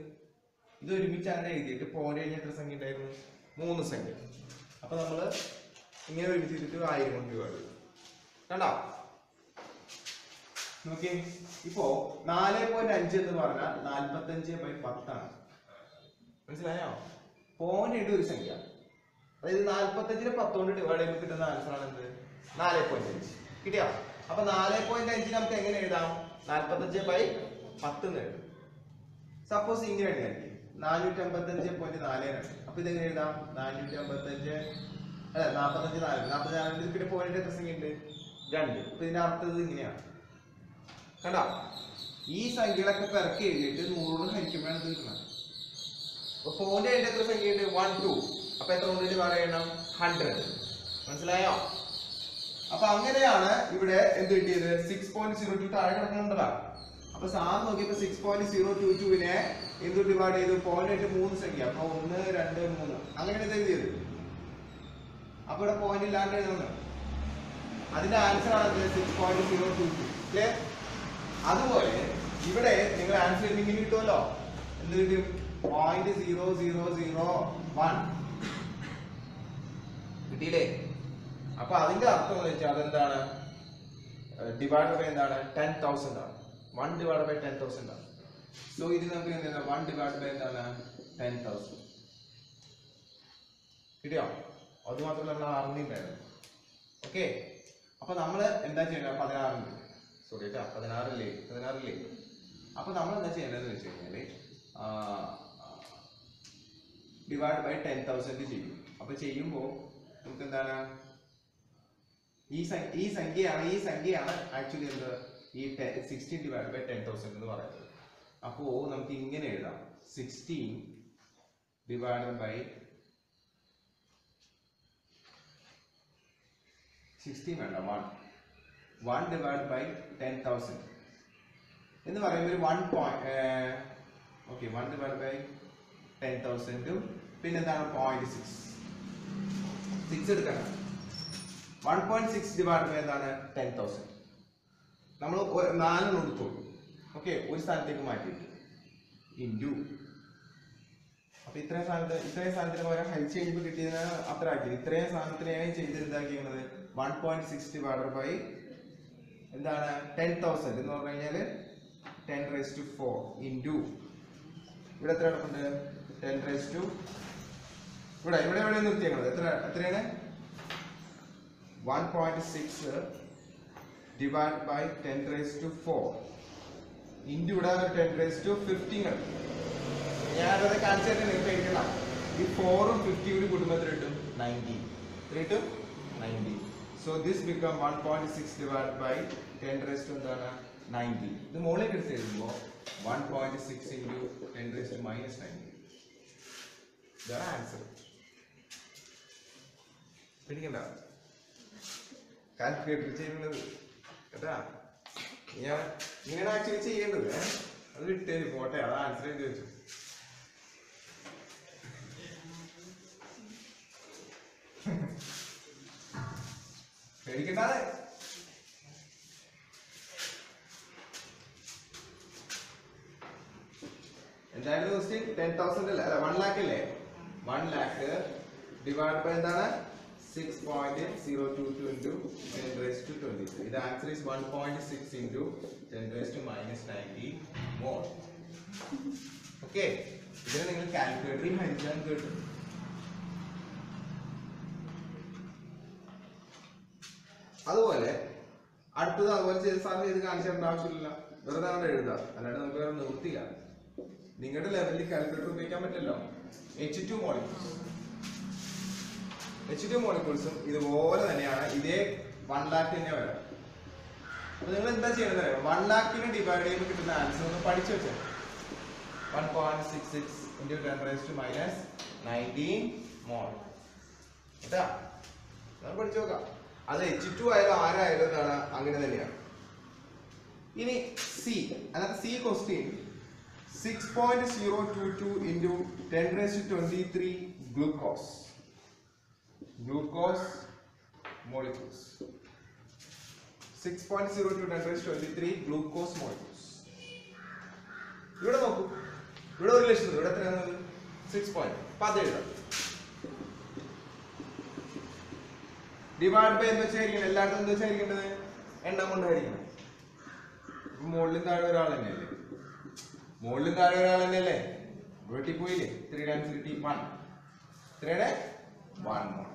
ഇത് ഒരുമിച്ച് അങ്ങനെ എഴുതിയിട്ട് പോയിന്റ് കഴിഞ്ഞ എത്ര സംഖ്യ ഉണ്ടായിരുന്നു? 3 സംഖ്യ. അപ്പൊ നമ്മള് ഇങ്ങനെ ഒരുമിച്ച് ചെയ്തിട്ട് 1000 കൊണ്ട് ഡിവൈഡ് ചെയ്തു. കണ്ടോ? നോക്കി, ഇപ്പോ 4.5 എന്ന് പറഞ്ഞാൽ 45/10 ആണ്. മനസ്സിലായോ? പോയിന്റ് ഒരു സംഖ്യ, അതായത് 45-നെ 10 കൊണ്ട് ഡിവൈഡ് ചെയ്യുമ്പോൾ കിട്ടുന്ന ആൻസർ ആണ് എന്ത്? 4.5. കിട്ടിയോ? അപ്പൊ 4.5 നമുക്ക് എങ്ങനെ എഴുതാം? 45/10 എന്ന് എഴുതാം. സപ്പോസ് ഇങ്ങനെ എഴുതാം, 455.42. അപ്പൊ ഇതെങ്ങനെ എഴുതാം? 455 അല്ല 45 44 പിന്നെ പോയിന്റ് എത്ര സംഖ്യ ഉണ്ട്? 2. അപ്പൊ ഇതിന്റെ അർത്ഥം ഇങ്ങനെയാണ്. കണ്ടോ? ഈ സംഖ്യകളൊക്കെ പെരക്കി എഴുതിയിട്ട് 100 ഹരിക്കുമ്പോഴാണ് ഇത് കിട്ടുന്നത്. അപ്പൊ പോയിന്റ് അതിന്റെ എത്ര സംഖ്യ ഉണ്ട്? 1 2. അപ്പൊ എത്ര കൊണ്ട് പറയണം? 100. മനസ്സിലായോ? അപ്പൊ അങ്ങനെയാണ് ഇവിടെ എന്ത് കിട്ടിയത്? 6.02 താഴെ കിടക്കുന്നുണ്ടല്ലോ. അപ്പൊ സാധനം നോക്കിയപ്പോ 6.022-നെ എന്ത് ഡിവൈഡ് ചെയ്തു? പോയിന്റ് ആയിട്ട് 3 സംഖ്യ. അപ്പൊ 1 2 3 അങ്ങനെ എഴുതിയത്. അപ്പൊ ഇവിടെ പോയിന്റ് ഇല്ലാണ്ട് എഴുതുന്നു. അതിന്റെ ആൻസർ ആണ് 6.022. ക്ലിയർ? അതുപോലെ ഇവിടെ നിങ്ങൾ ആൻസർ ഇങ്ങനെ കിട്ടുമല്ലോ. എന്ത് കിട്ടും? 0.0001 കിട്ടിയില്ലേ? അപ്പൊ അതിന്റെ അർത്ഥം എന്ന് വെച്ചാൽ അതെന്താണ്? ഡിവൈഡ് ബൈ എന്താണ്? 10,000 ആണ്. 1 / 10,000 ആണ്. സോ ഇത് നമുക്ക് എന്താണ്? 1 / എന്താണ്? 10,000. കിട്ടിയോ? അത് മാത്രമല്ല നമ്മൾ അറിഞ്ഞിട്ടുണ്ടായിരുന്നു. ഓക്കെ, അപ്പൊ നമ്മൾ എന്താ ചെയ്യേണ്ടത്? 16 സോറി 16 അപ്പൊ നമ്മൾ എന്താ ചെയ്യേണ്ടതെന്ന് വെച്ച് കഴിഞ്ഞാല് ഡിവൈഡ് ബൈ 10,000 ചെയ്യും. അപ്പൊ ചെയ്യുമ്പോ നമുക്ക് എന്താണ്? ഈ സംഖ്യയാണ് ആക്ച്വലി എന്ത്? ഈ 16 / 10,000 എന്ന് പറയുന്നത്. അപ്പോ നമുക്ക് ഇങ്ങനെ എഴുതാം, 16 ഡിവൈഡഡ് ബൈ 16 വേണ്ട 1 ഡിവൈഡ് ബൈ 10,000 എന്ന് പറയുമ്പോൾ ഒരു 1 ഡിവൈഡ് ബൈ 10,000 പിന്നെ എന്താണ്? 0.6 എടുക്കണം. 1.6 ഡിവൈഡ് ബൈ എന്താണ്? 10,000. നമ്മൾ 4 കൊടുത്തോളൂ. ഓക്കെ, ഒരു സ്ഥലത്തേക്ക് മാറ്റിയിട്ട് ഇൻറ്റു. അപ്പൊ ഇത്രയും സാധനത്തിന് പകരം ഹരിച്ച് കഴിയുമ്പോൾ കിട്ടിയതിന് അത്ര ആക്കിയത്. ഇത്രയും സാധനത്തിനെയാണ് ചെയ്ത് എന്താക്കിയത് 1.6 ഡിവൈഡഡ് ബൈ എന്താണ് 10,000 എന്ന് പറഞ്ഞു കഴിഞ്ഞാൽ 10⁴ ഇൻറ്റു ഇവിടെ എത്ര കിടപ്പുണ്ട് 10⁻. ഇവിടെ നിർത്തിയേക്കുന്നത് എത്രയാണ് 1.6 ഡിവൈഡ് ബൈ 10⁻⁴ ഇൻറ്റു ഇവിടെ 10⁻15. ഞാനത് കാണിച്ചു തന്നെ നിങ്ങൾക്ക് കഴിക്കണം. ഈ 4ഉം 50 കൂടി കൂടുമ്പോൾ എത്ര കിട്ടും 90. So this become 1.6 divide by 10⁻90. ഇത് മുകളിലേക്ക് എടുത്ത് എഴുതുമ്പോൾ 1.6 ഇൻറ്റു 10⁻−90. ഇതാണ് ആൻസർ. പിടിക്കണ്ട, കാൽക്കുലേറ്റർ ചെയ്യുന്നത് കേട്ടാ. ഞാൻ ഇങ്ങനെ ആക്ച്വലി ചെയ്യേണ്ടത് അത് വിട്ടേര് പോട്ടെ. അത് ആൻസർ എഴുതി വെച്ചു. പേടിക്കണ്ടാതെ. എന്തായാലും ക്വസ്റ്റ്യൻ 10,000 അല്ലേ, 1 lakh അല്ലേ. 1 lakh ഡിവൈഡ് ബൈ എന്താണ് 6.022 into 10⁻23. The answer is 1.6 into 10⁻90 more. Okay, ഇതിനെ നിങ്ങൾ കാൽക്കുലേറ്ററിൽ ഹരിച്ചാൽ കിട്ടും. അതുപോലെ അടുത്തത് അതുപോലെ ചെയ്ത് സാറിന് ചെയ്ത് കാണിച്ചേണ്ട ആവശ്യമില്ല, വെറുതെ അവിടെ എഴുതാം. അല്ലാണ്ട് നമുക്ക് വേറെ നിവൃത്തിയില്ല. നിങ്ങളുടെ ലെവലിൽ കാൽക്കുലേറ്റർ ഉപയോഗിക്കാൻ പറ്റില്ലല്ലോ. H2 മോളിക്യൂൾസും ഇതുപോലെ തന്നെയാണ്. ഇതേ 1 lakh തന്നെ വരാം. അപ്പൊ നിങ്ങൾ എന്താ ചെയ്യണത് 1 lakhനെ ഡിവൈഡ് ചെയ്യുമ്പോൾ കിട്ടുന്ന ആൻസർ ഒന്ന് പഠിച്ചു വെച്ചാൽ 1.66 into 10⁻−19 മോൾ കേട്ടാ. നമുക്ക് പഠിച്ചു നോക്കാം. അത് H2 ആയാലും ആരായാലും എന്താണ് അങ്ങനെ തന്നെയാണ്. ഇനി സി, അതായത് C question 6.022 into 10⁻23 glucose molecules. 6.022 10⁻23 glucose molecules. ഇവിടെ നോക്കൂ, ഇവിടെ 1 ലക്ഷം, ഇവിടെ എത്രയാണ് 6 പോയിന്റ്. അപ്പൊ അത് എഴുതാം. ഡിവൈഡ് ബൈ എന്താ വെച്ചായിരിക്കണം, എല്ലായിടത്തും എന്താ വെച്ചായിരിക്കേണ്ടത് എണ്ണം കൊണ്ടായിരിക്കണം. മുകളിലും താഴെ ഒരാൾ തന്നെയല്ലേ, വെട്ടിപ്പോയില്ലേ. 3 times 3 1. എത്രയാണ് 1 more.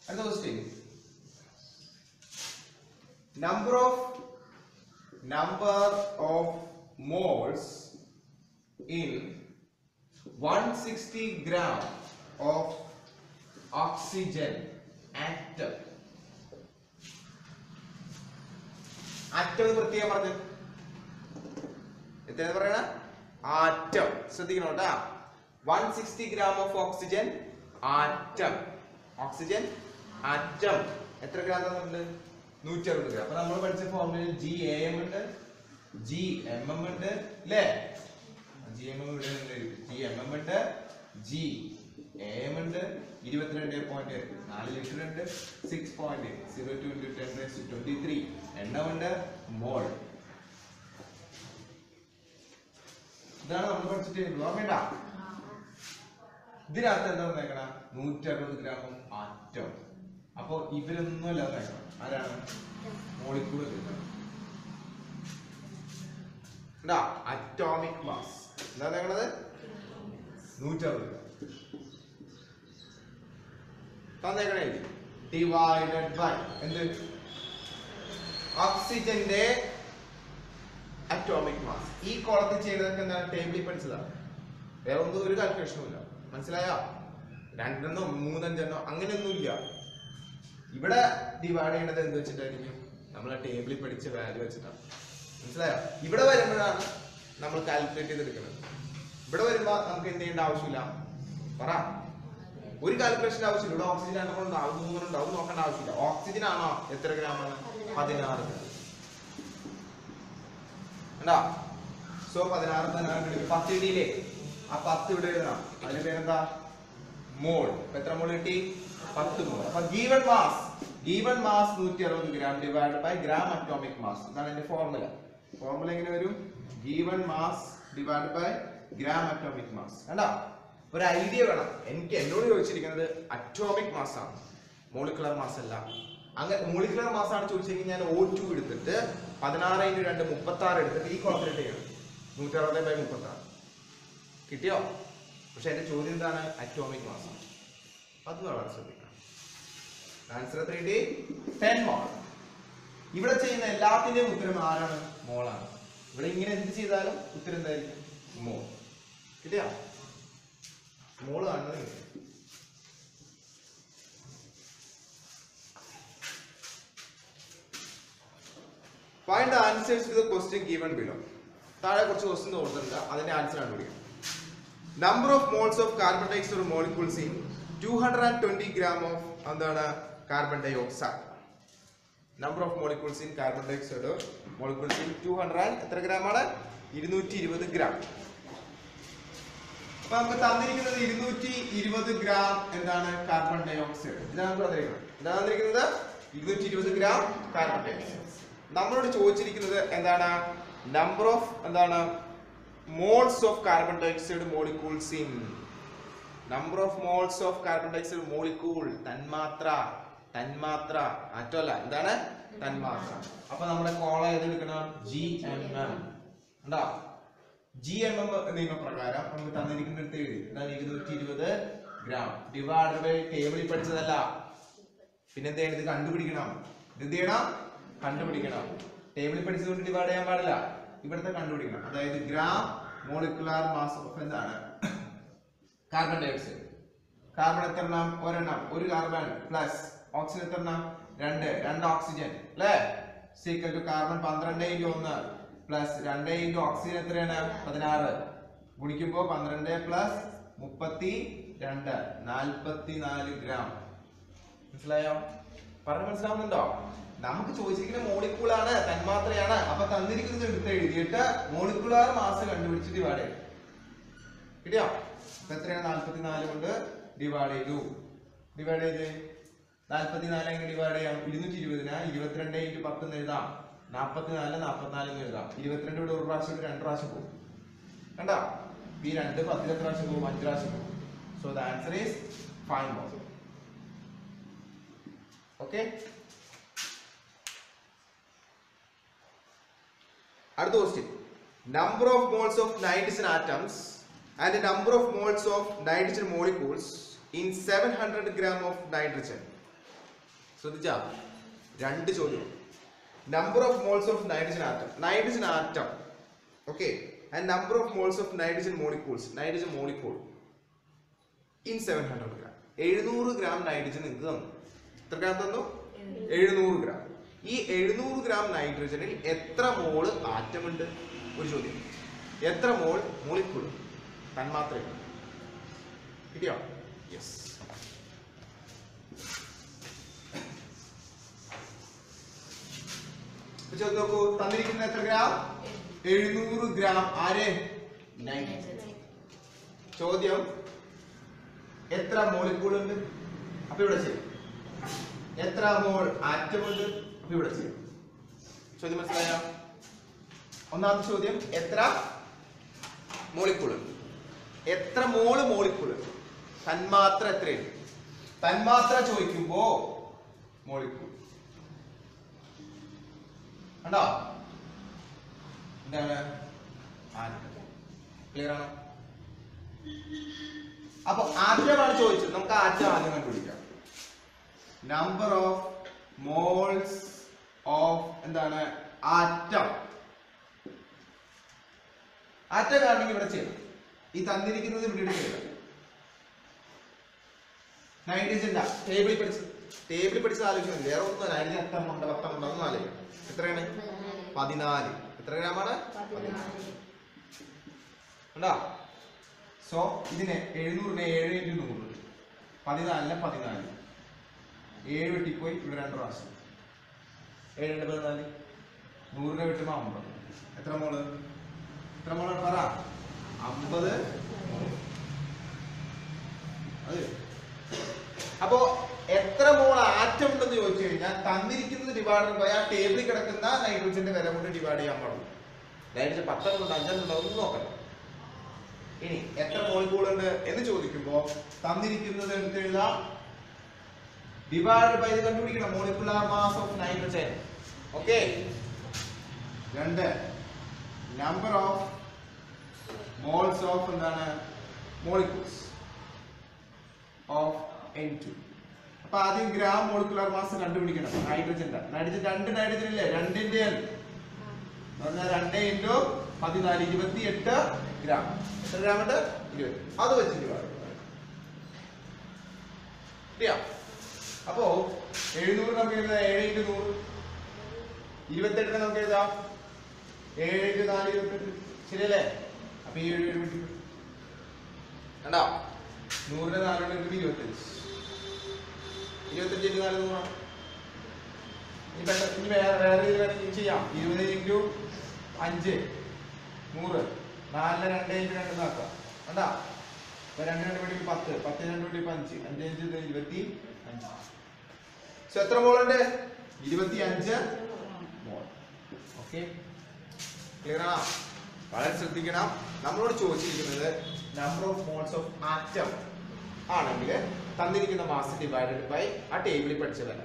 അടുത്ത question, number of moles in 160 gram of oxygen atom. Atom പ്രത്യേകം പറഞ്ഞു എത്രയാണ് പറയണ ആറ്റം. ശ്രദ്ധിക്കണം കേട്ടാ. 160 gram of oxygen atom. Oxygen atom എത്ര ഗ്രാം ഉണ്ട് 160 ഗ്രാം. അപ്പൊ നമ്മൾ പഠിച്ച ഫോർമുലയിൽ GAM ഉണ്ട്, GMM ഉണ്ട് അല്ലേ. GMM ഉണ്ട്, GMM ഉണ്ട്, GAM ഉണ്ട്. 22.4 ലിറ്റർ ഉണ്ട്. 6.02 into 10⁻23 എണ്ണമുണ്ട്, മോൾ. ഇതാണ് നമ്മൾ പഠിച്ചിട്ട് ഓർമ്മ. ഇതിനകത്ത് എന്താ നോക്കണ 160 ഗ്രാം ആറ്റം. അപ്പൊ ഇവരൊന്നും അല്ല നോക്കണം, ആരാണ് മോളിക്യൂൾ. അറ്റോമിക് മാസ് എന്താ നോക്കണത് 160 ഗ്രാം തന്നേക്കണേ. ഡിവൈഡഡ് ബൈ എന്ത് ഓക്സിജന്റെ അറ്റോമിക് മാസ്. ഈ കോളത്തിൽ ചെയ്തതൊക്കെ എന്താണ് ടേബിളിൽ പഠിച്ചതാണ്, വേറെ ഒന്നും ഒരു കാൽക്കുലേഷനും ഇല്ല. മനസ്സിലായോ? 2 എണ്ണോ 3 5 എണ്ണോ അങ്ങനെയൊന്നും ഇല്ല. ഇവിടെ ഡിവൈഡ് ചെയ്യേണ്ടത് എന്ത് വെച്ചിട്ടായിരിക്കും, നമ്മൾ ടേബിളിൽ പഠിച്ച വാല്യൂ വെച്ചിട്ടാണ്. മനസ്സിലായോ? ഇവിടെ വരുമ്പോഴാണ് നമ്മൾ കാൽക്കുലേറ്റ് ചെയ്തെടുക്കുന്നത്. ഇവിടെ വരുമ്പോ നമുക്ക് എന്ത് ചെയ്യേണ്ട ആവശ്യമില്ല, പറ ഒരു കാൽക്കുലേഷൻ ആവശ്യമില്ല. ഇവിടെ ഓക്സിജൻ ഉണ്ടാവും 3 ഉണ്ടാവും, നോക്കേണ്ട ആവശ്യമില്ല. ഓക്സിജൻ ആണോ എത്ര ഗ്രാമാണ് 16 ഗ്രാം. സോ 16 10 ഇടിയില്ലേ, ആ 10 ഇവിടെ എഴുതണം. അതിന്റെ പേരെന്താ മോൾ. എത്ര മോൾ കിട്ടി? 10 മോൾ. അപ്പൊ given mass 160 gram divide by gram atomic mass. ഇതാണ് എന്റെ ഫോർമുല. ഫോർമുല എങ്ങനെ വരും? Given mass divide by gram atomic mass. കണ്ടോ? ഒരു ഐഡിയ വേണം. എന്നോട് ചോദിച്ചിരിക്കുന്നത് അറ്റോമിക് മാസ് ആണ്, മോളിക്കുലർ മാസ് അല്ല. അങ്ങനെ മോളിക്കുലർ മാസ് ആണ് ചോദിച്ചെങ്കിൽ ഞാൻ O2 എടുത്തിട്ട് 16 × 2 36 എടുത്തിട്ട് ഈ കോളത്തിലിട്ട് ചെയ്യണം. 160/36 കിട്ടിയോ? പക്ഷെ എന്റെ ചോദ്യം എന്താണ്? Atomic mass. അത് വളരെ ശ്രദ്ധിക്കണം. ആൻസർ 3D 10 മോൾ. ഇവിടെ ചെയ്യുന്ന എല്ലാത്തിന്റെയും ഉത്തരം ആരാണ്? മോളാണ്. ഇവിടെ ഇങ്ങനെ എന്ത് ചെയ്താലും ഉത്തരം എന്തായിരിക്കും? മോൾ. കിട്ടിയോ? മോള് കാണുന്നത്. Find the answers to the question given below. താഴെ കുറച്ച് ക്വസ്റ്റ്യൻ കൊടുത്തിട്ടുണ്ട്, അതിന്റെ ആൻസർ കണ്ടുപിടിക്കണം. Number of moles of carbon dioxide molecules in 220 gram of എന്താണ് carbon dioxide. Number of molecules in carbon dioxide molecules in 200 എത്ര ഗ്രാം ആണ്? 220 gram. അപ്പൊ നമുക്ക് തന്നിരിക്കുന്നത് 220 ഗ്രാം എന്താണ് കാർബൺ ഡൈ ഓക്സൈഡ്. ഇതാണ് തന്നിരിക്കുന്നത് 220 ഗ്രാം കാർബൺ ഡൈ ഓക്സൈഡ്. നമ്മളോട് ചോദിച്ചിരിക്കുന്നത് എന്താണ്? നമ്പർ ഓഫ് എന്താണ് moles of carbon dioxide molecules in. Number of moles of carbon dioxide molecule. തന്മാത്ര അറ്റമല്ല, എന്താണ്? തന്മാത്ര. അപ്പൊ നമ്മുടെ കോള ഏതെടുക്കണം? GMM. ഉണ്ടോ? GMM നിയമപ്രകാരം നമുക്ക് തന്നിരിക്കുന്ന എഴുതി. എന്താണ്? 220 ഗ്രാം ഡിവൈഡ് ബൈ ടേബിളിൽ പഠിച്ചതല്ല. പിന്നെന്താ? ഇത് കണ്ടുപിടിക്കണം. എന്ത് ചെയ്യണം? കണ്ടുപിടിക്കണം. ടേബിളിൽ പഠിച്ചതുകൊണ്ട് ഡിവൈഡ് ചെയ്യാൻ പാടില്ല. ഇവിടുത്തെ കണ്ടുപിടിക്കണം. അതായത് ഗ്രാം മോളിക്കുലാർ മാസ് ഓഫ് എന്താണ് കാർബൺ ഡൈ ഓക്സൈഡ്. കാർബൺ എത്ര എണ്ണം? ഒരെണ്ണം. ഒരു കാർബൺ പ്ലസ് ഓക്സിജൻ എത്ര എണ്ണം? 2 ഓക്സിജൻ അല്ലേ? Equal to carbon 12 × 1 plus 2 × oxygen എത്രയാണ്? 16 ഗുണിക്കുമ്പോ 12 പ്ലസ് 32 44 ഗ്രാം. മനസ്സിലായോ? പറഞ്ഞു മനസ്സിലാവുന്നുണ്ടോ? നമുക്ക് ചോദിച്ചിരിക്കുന്ന മോളിക്യൂൾ ആണ്, തന്മാത്രയാണ്. അപ്പൊ തന്നിരിക്കുന്നത് എടുത്ത് എഴുതിയിട്ട് മോളിക്കുലാർ മാസ് കണ്ടുപിടിച്ച് ഡിവൈഡ് ചെയ്യും. കിട്ടിയോ? എത്രയാണ്? 44 കൊണ്ട് ഡിവൈഡ് ചെയ്തു. 44 എങ്ങനെ ഡിവൈഡ് ചെയ്യാം? 220 22 × 10 എന്ന് എഴുതാം. 44 44 എന്ന് എഴുതാം. 22 ഇവിടെ ഒരു പ്രാവശ്യം 2 പ്രാവശ്യം പോകും. കണ്ടോ? ഈ 2 10 എത്ര പ്രാവശ്യം പോകും? 5 പ്രാവശ്യം പോകും. So the answer is 5 mole. Okay. അടുത്ത question. Number of moles of nitrogen atoms and number of moles of nitrogen molecules in 700 gram of nitrogen. ശ്രദ്ധിച്ചാ? 2 ചോദ്യം. Number of moles of nitrogen atom okay, and number of moles of nitrogen molecules, nitrogen molecule in 700 gram. 700 gram nitrogen നിങ്ങൾക്ക് തന്നു. എത്ര gram തന്നു? 700 gram. ഈ 700 gram നൈട്രജനിൽ എത്ര മോള് atom ഉണ്ട്? ഒരു ചോദ്യം. എത്ര മോൾ മോളിക്യൂൾ തന്മാത്രയുണ്ട്? കിട്ടിയോ? യെസ്. നോക്കൂ, തന്നിരിക്കുന്ന എത്ര ഗ്രാം? 700 ഗ്രാം. ആര്? നൈട്രജൻ. ചോദ്യം എത്ര മോളിക്യൂൾ ഉണ്ട്? അപ്പൊ ഇവിടെ ചെയ്യും. എത്ര മോൾ ആറ്റം ഉണ്ട്? അപ്പൊ ഇവിടെ ചെയ്യും. ചോദ്യം മനസ്സിലായോ? ഒന്നാമത്തെ ചോദ്യം എത്ര മോളിക്യൂൾ ഉണ്ട്? എത്ര മോള് മോളിക്യൂൾ? തന്മാത്ര എത്രയുണ്ട്? തന്മാത്ര ചോദിക്കുമ്പോ മോളിക്യൂൾ. കണ്ടോ? എന്താണ്? ആറ്റം. ക്ലിയർ ആണോ? അപ്പൊ ആറ്റമാണ് ചോദിച്ചത്. നമുക്ക് ആറ്റം ആദ്യം കണ്ടുപിടിക്കാം. നമ്പർ ഓഫ് മോൾസ് ഓഫ് എന്താണ് ആറ്റം. ആറ്റം കാണണമെങ്കിൽ ഇവിടെ ചെയ്യണം. ഈ തന്നിരിക്കുന്നത് ഇവിടെ ചെയ്യണം. നൈട്രജന്റെ ടേബിളിൽ പഠിച്ചത് ആലോചിക്കുന്നത് വേറെ ഒന്നും. നൈട്രജൻ എത്ര ഉണ്ട്? 10 ഉണ്ടെന്ന് ആലോചിക്കണം. എത്രയാണ്? 14. എത്ര ഗ്രാമാണ്? 14. കണ്ടോ? സോ ഇതിനെ 700നെ 7 × 100 14നെ 14 7 വെട്ടിപ്പോയി. ഇവിടെ 2 പ്രാവശ്യം 7 × 14 100നെ വെട്ടുമ്പോ 50. എത്ര മോള്? എത്ര മോളാണ്? പറ. 50. അത് അപ്പോ എത്ര മോൾ ആറ്റം ഉണ്ടെന്ന് ചോദിച്ചു കഴിഞ്ഞാൽ തന്നിരിക്കുന്നത് ഡിവൈഡഡ് ബൈ ആ ടേബിളിൽ കിടക്കുന്ന നൈട്രജന്റെ വില കൊണ്ട് ഡിവൈഡ് ചെയ്യാൻ പാടുള്ളൂ. നൈട്രജൻ 10 ഉണ്ട് 5 ഉണ്ടോ ഒന്നും നോക്കണ്ട. ഇനി എത്ര മോളിക്യൂൾ ഉണ്ട് എന്ന് ചോദിക്കുമ്പോ തന്നിരിക്കുന്നത് എടുത്ത് എഴുതാം. ഡിവൈഡഡ് ബൈ ഇത് കണ്ടുപിടിക്കണം. Molecular mass of nitrogen. Okay. 2 number of moles of എന്താണ് മോളിക്യൂൾസ് ഓഫ് N2. അപ്പൊ ആദ്യം ഗ്രാം മോളിക്കുലാർ മാസ് കണ്ടുപിടിക്കണം നൈട്രജന്റെ. നൈട്രജൻ 2 നൈട്രജൻ ഇല്ലേ? 2ന്റെ എന്ന് പറഞ്ഞാൽ 2 ഇൻറ്റു 14 28 ഗ്രാം. എത്ര ഗ്രാം ഉണ്ട്? 20. അത് വെച്ചിട്ട് അപ്പോ 700 നമുക്ക് എഴുതാം. 7 ഇൻറ്റു 100 28 നമുക്ക് എഴുതാം. 7 ഇൻറ്റു 4 28. ശരിയല്ലേ? അപ്പൊ ഈ 7 കണ്ടോ? 100ന്റെ 4 കൊണ്ട് 25. 25 ഇൻറ്റു 4 100. ഇനി വേറെ രീതിയിൽ ചെയ്യാം. 20 ഇൻറ്റു 5 100. 4 2 ഇൻറ്റു 2 ആക്കാം. കണ്ടാ? അപ്പൊ 2 2 വേണ്ടി 10. 10 2 വേണ്ടി 5. 5 5 25. സോ എത്ര മോളുണ്ട്? 25 മോൾ. ഓക്കെ, ക്ലിയർ ആണോ? വളരെ ശ്രദ്ധിക്കണം. നമ്മളോട് ചോദിച്ചിരിക്കുന്നത് number of moles of atom ആണെങ്കിൽ തന്നിരിക്കുന്ന മാസ് ഡിവൈഡഡ് ബൈ ആ ടേബിളിൽ പഠിച്ച വില.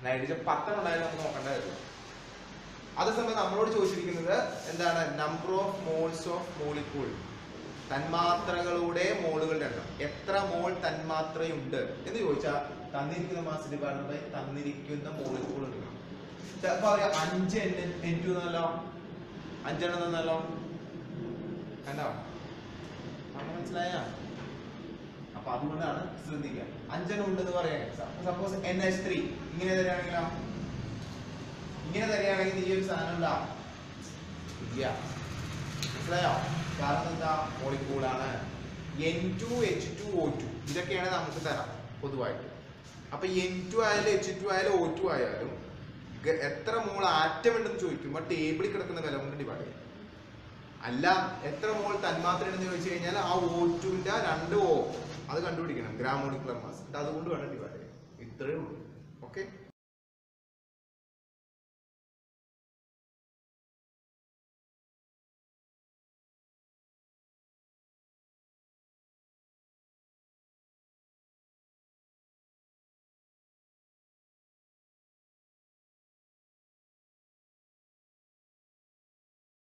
നൈട്രജൻ 10 ഉണ്ടായാലും നമുക്ക് നോക്കേണ്ട കാര്യം. അതേസമയം നമ്മളോട് ചോദിച്ചിരിക്കുന്നത് എന്താണ്? Number of moles of molecule, തന്മാത്രകളുടെ മോളുകളുടെ എണ്ണം. എത്ര മോൾ തന്മാത്രയുണ്ട് എന്ന് ചോദിച്ചാൽ തന്നിരിക്കുന്ന മാസ് ഡിവൈഡഡ് ബൈ തന്നിരിക്കുന്ന മോളിക്യൂൾ എടുക്കണം. ചിലപ്പോ 5 N2 എന്നല്ലോ, 5 എണ്ണം എന്നല്ലോ. കണ്ടോ? മനസ്സിലായ? അപ്പൊ അതുകൊണ്ടാണ് ശ്രദ്ധിക്കുക. 5 എണ്ണം ഉണ്ടെന്ന് പറയാൻ. സപ്പോസ് NH3 ഇങ്ങനെ തരികയാണെങ്കിലോ, ഇങ്ങനെ തരികയാണെങ്കിൽ ഈ ഒരു സാധനം ഉണ്ടാവും ഇല്ല. മനസ്സിലായോ? കാരണം എന്താ? മോളിക്യൂളാണ്. N2 H2 O2 ഇതൊക്കെയാണ് നമുക്ക് തരാം പൊതുവായിട്ട്. അപ്പൊ N2 ആയാലും H2 ആയാലും O2 ആയാലും എത്ര മോൾ ആറ്റം ഉണ്ടെന്ന് ചോദിക്കുമ്പോൾ ടേബിളിൽ കിടക്കുന്ന വില കൊണ്ട് ഡിവൈഡ് ചെയ്യും. അല്ല എത്ര മോൾ തന്മാത്ര ഉണ്ടെന്ന് ചോദിച്ചു കഴിഞ്ഞാൽ ആ O2ന്റെ 2 O അത് കണ്ടുപിടിക്കണം. Gram molecular mass. അതുകൊണ്ട് വേണം ഡിവൈഡ് ചെയ്യാൻ. ഇത്രയേ ഉള്ളൂ. ഓക്കെ.